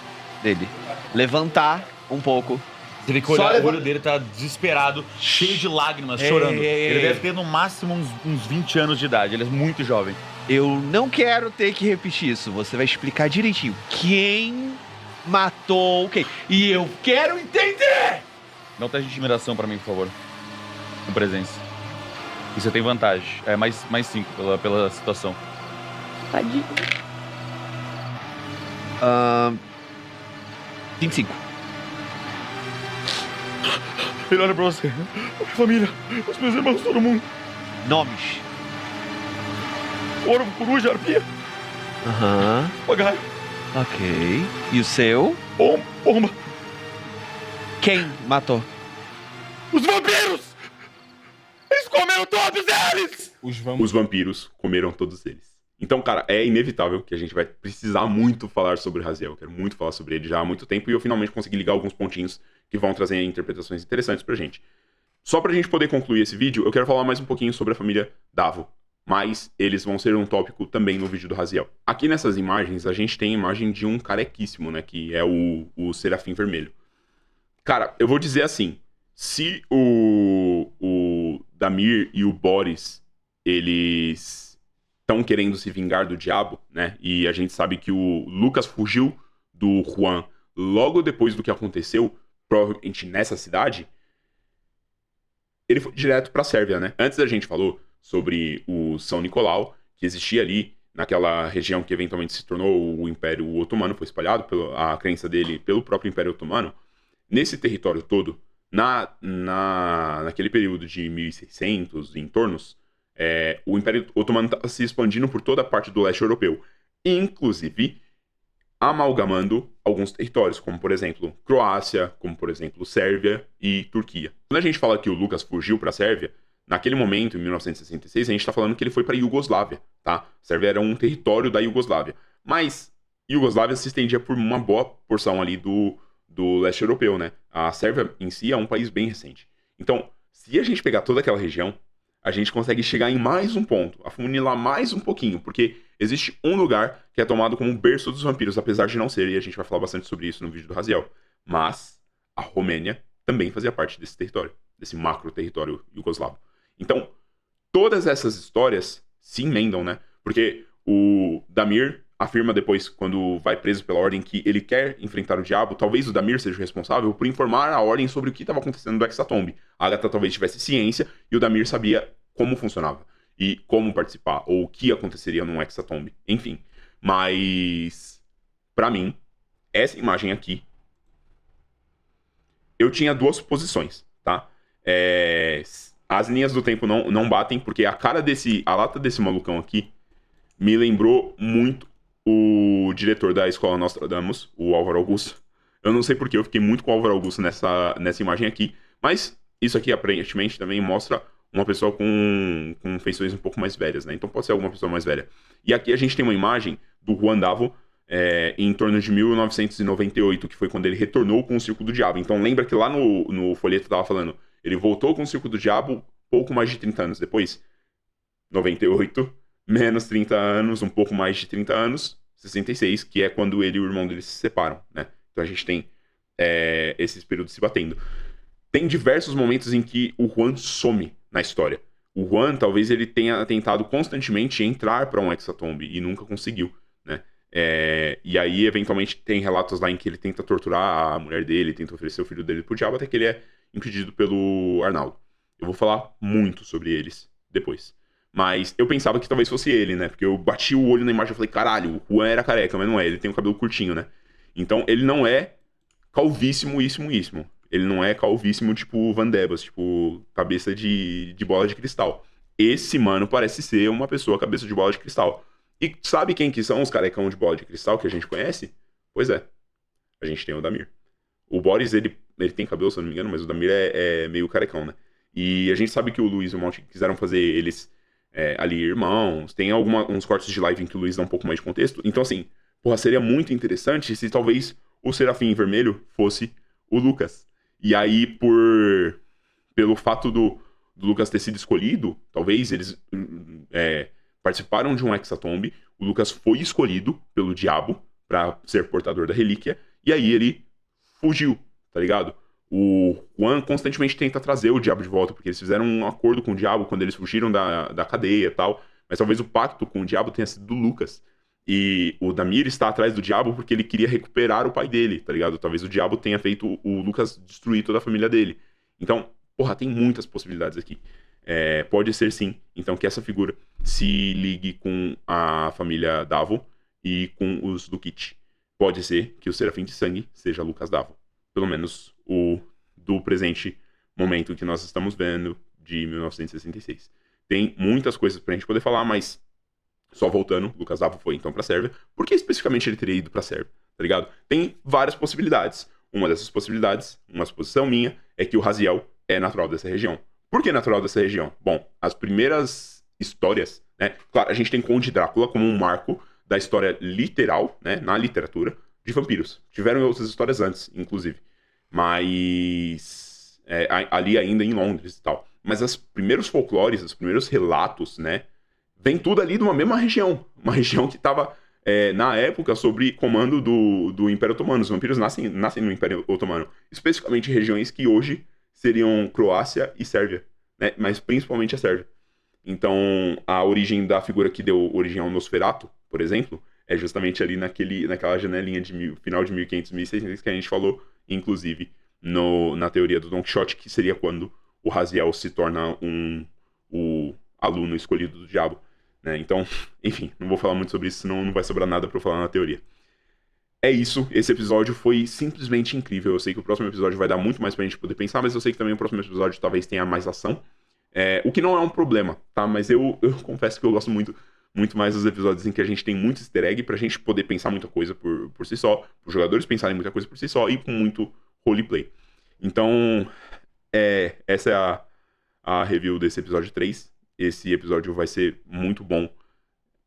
dele. Levantar um pouco. Você vê que o olho dele tá desesperado, cheio de lágrimas, chorando. Ele deve ter no máximo uns 20 anos de idade, ele é muito jovem. Eu não quero ter que repetir isso. Você vai explicar direitinho. Quem matou quem? E eu quero entender! Dá um teste de intimidação pra mim, por favor. Com presença. E você tem vantagem. É mais 5 pela situação. Tadinho. 25. Ele olha pra você. Minha família, os meus irmãos, todo mundo. Nomes. Corvo, Coruja, Arpia. Papagaio. Ok. E o seu? Pomba. Quem matou? Os vampiros! Eles comeram todos eles! Os vampiros comeram todos eles. Então, cara, é inevitável que a gente vai precisar muito falar sobre o Raziel. Eu quero muito falar sobre ele já há muito tempo e eu finalmente consegui ligar alguns pontinhos que vão trazer interpretações interessantes pra gente. Só pra gente poder concluir esse vídeo, eu quero falar mais um pouquinho sobre a família Davo. Mas eles vão ser um tópico também no vídeo do Raziel. Aqui nessas imagens, a gente tem a imagem de um carequíssimo, né? Que é o Serafim Vermelho. Cara, eu vou dizer assim. Se o Damir e o Boris, eles estão querendo se vingar do diabo, né? E a gente sabe que o Lucas fugiu do Juan logo depois do que aconteceu, provavelmente nessa cidade. Ele foi direto pra Sérvia, né? Antes a gente falou sobre o São Nicolau, que existia ali naquela região que eventualmente se tornou o Império Otomano, foi espalhado a crença dele pelo próprio Império Otomano. Nesse território todo, naquele período de 1600, em tornos, o Império Otomano estava se expandindo por toda a parte do leste europeu, inclusive amalgamando alguns territórios, como por exemplo Croácia, como por exemplo Sérvia e Turquia. Quando a gente fala que o Lucas fugiu para a Sérvia, naquele momento, em 1966, a gente tá falando que ele foi pra Iugoslávia, tá? Sérvia era um território da Iugoslávia. Mas Iugoslávia se estendia por uma boa porção ali do leste europeu, né? A Sérvia em si é um país bem recente. Então, se a gente pegar toda aquela região, a gente consegue chegar em mais um ponto, afunilar mais um pouquinho, porque existe um lugar que é tomado como berço dos vampiros, apesar de não ser, e a gente vai falar bastante sobre isso no vídeo do Raziel. Mas a Romênia também fazia parte desse território, desse macro território iugoslavo. Então, todas essas histórias se emendam, né? Porque o Damir afirma depois, quando vai preso pela Ordem, que ele quer enfrentar o diabo. Talvez o Damir seja o responsável por informar a Ordem sobre o que estava acontecendo do Hexatomb. A Agatha talvez tivesse ciência e o Damir sabia como funcionava e como participar, ou o que aconteceria num Hexatomb. Enfim, mas pra mim, essa imagem aqui, eu tinha duas suposições, tá? As linhas do tempo não batem, porque a lata desse malucão aqui me lembrou muito o diretor da Escola Nostradamus, o Álvaro Augusto. Eu não sei porque eu fiquei muito com o Álvaro Augusto nessa imagem aqui, mas isso aqui aparentemente também mostra uma pessoa com feições um pouco mais velhas, né? Então pode ser alguma pessoa mais velha. E aqui a gente tem uma imagem do Juan Davo em torno de 1998, que foi quando ele retornou com o Circo do Diabo. Então lembra que lá no folheto tava falando, ele voltou com o Circo do Diabo pouco mais de 30 anos depois. 98, menos 30 anos, um pouco mais de 30 anos, 66, que é quando ele e o irmão dele se separam, né? Então a gente tem esses períodos se batendo. Tem diversos momentos em que o Juan some na história. O Juan, talvez ele tenha tentado constantemente entrar para um Hexatomb e nunca conseguiu, né? E aí, eventualmente, tem relatos lá em que ele tenta torturar a mulher dele, tenta oferecer o filho dele pro diabo, até que ele é impedido pelo Arnaldo. Eu vou falar muito sobre eles depois. Mas eu pensava que talvez fosse ele, né? Porque eu bati o olho na imagem e falei, caralho, o Juan era careca, mas não é, ele tem o cabelo curtinho, né? Então, ele não é calvíssimo. Ele não é calvíssimo tipo Van Debas, tipo cabeça de bola de cristal. Esse mano parece ser uma pessoa cabeça de bola de cristal. E sabe quem que são os carecão de bola de cristal que a gente conhece? Pois é, a gente tem o Damir. O Boris, ele tem cabelo, se eu não me engano, mas o Damir é meio carecão, né? E a gente sabe que o Luiz e o Monty quiseram fazer eles ali irmãos. Tem uns cortes de live em que o Luiz dá um pouco mais de contexto. Então, assim, porra, seria muito interessante se talvez o Serafim Vermelho fosse o Lucas. E aí, pelo fato do Lucas ter sido escolhido, talvez eles participaram de um Hexatomb, o Lucas foi escolhido pelo diabo pra ser portador da relíquia, e aí ele fugiu, tá ligado? O Juan constantemente tenta trazer o diabo de volta, porque eles fizeram um acordo com o diabo quando eles fugiram da cadeia e tal, mas talvez o pacto com o diabo tenha sido do Lucas. E o Damir está atrás do diabo porque ele queria recuperar o pai dele, tá ligado? Talvez o diabo tenha feito o Lucas destruir toda a família dele. Então, porra, tem muitas possibilidades aqui. Pode ser sim, então, que essa figura se ligue com a família Davo e com os Lukic. Pode ser que o Serafim de Sangue seja Lucas Davo. Pelo menos o do presente momento que nós estamos vendo, de 1966. Tem muitas coisas pra gente poder falar, mas só voltando, Lucas Davo foi então pra Sérvia. Por que especificamente ele teria ido pra Sérvia, tá ligado? Tem várias possibilidades. Uma dessas possibilidades, uma suposição minha, é que o Raziel é natural dessa região. Por que natural dessa região? Bom, as primeiras histórias, né? Claro, a gente tem Conde Drácula como um marco da história literal, né? Na literatura, de vampiros. Tiveram outras histórias antes, inclusive. Mas ali ainda em Londres e tal. Mas os primeiros folclores, os primeiros relatos, né? Vem tudo ali de uma mesma região. Uma região que estava, na época, sob comando do Império Otomano. Os vampiros nascem no Império Otomano. Especificamente regiões que hoje seriam Croácia e Sérvia, né? Mas principalmente a Sérvia. Então, a origem da figura que deu origem ao Nosferatu, por exemplo, é justamente ali naquela janelinha de final de 1500, 1600 que a gente falou, inclusive, na teoria do Don Quixote, que seria quando o Raziel se torna o aluno escolhido do diabo, né? Então, enfim, não vou falar muito sobre isso, senão não vai sobrar nada pra eu falar na teoria. É isso, esse episódio foi simplesmente incrível. Eu sei que o próximo episódio vai dar muito mais pra gente poder pensar, mas eu sei que também o próximo episódio talvez tenha mais ação. O que não é um problema, tá? Mas eu confesso que eu gosto muito mais dos episódios em que a gente tem muito easter egg pra gente poder pensar muita coisa por si só, os jogadores pensarem muita coisa por si só e com muito roleplay. Então, essa é a review desse episódio 3. Esse episódio vai ser muito bom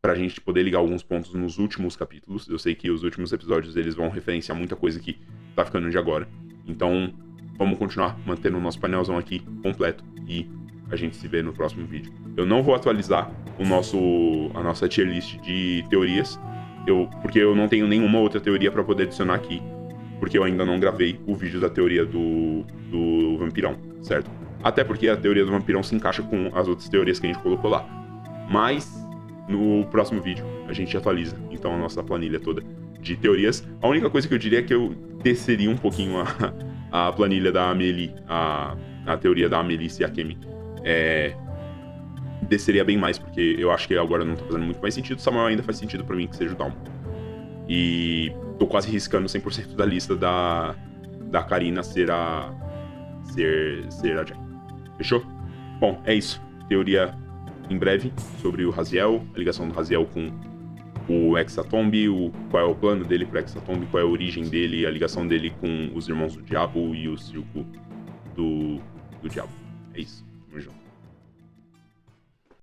pra gente poder ligar alguns pontos nos últimos capítulos. Eu sei que os últimos episódios eles vão referenciar muita coisa que tá ficando de agora. Então, vamos continuar mantendo o nosso painelzão aqui completo e a gente se vê no próximo vídeo. Eu não vou atualizar a nossa tier list de teorias, porque eu não tenho nenhuma outra teoria pra poder adicionar aqui, porque eu ainda não gravei o vídeo da teoria do vampirão, certo? Até porque a teoria do vampirão se encaixa com as outras teorias que a gente colocou lá. Mas no próximo vídeo a gente atualiza então a nossa planilha toda de teorias. A única coisa que eu diria é que eu desceria um pouquinho a planilha da Amelie, a teoria da Amelie Siakemi. Desceria bem mais, porque eu acho que agora não tá fazendo muito mais sentido. Samuel ainda faz sentido pra mim que seja o Dalmo. E tô quase riscando 100% da lista da Karina ser a Jane. Fechou? Bom, é isso. Teoria em breve sobre o Raziel, a ligação do Raziel com o Hexatomb, qual é o plano dele pro Hexatomb, qual é a origem dele, a ligação dele com os Irmãos do Diabo e o Circo do Diabo. É isso. Vamos junto.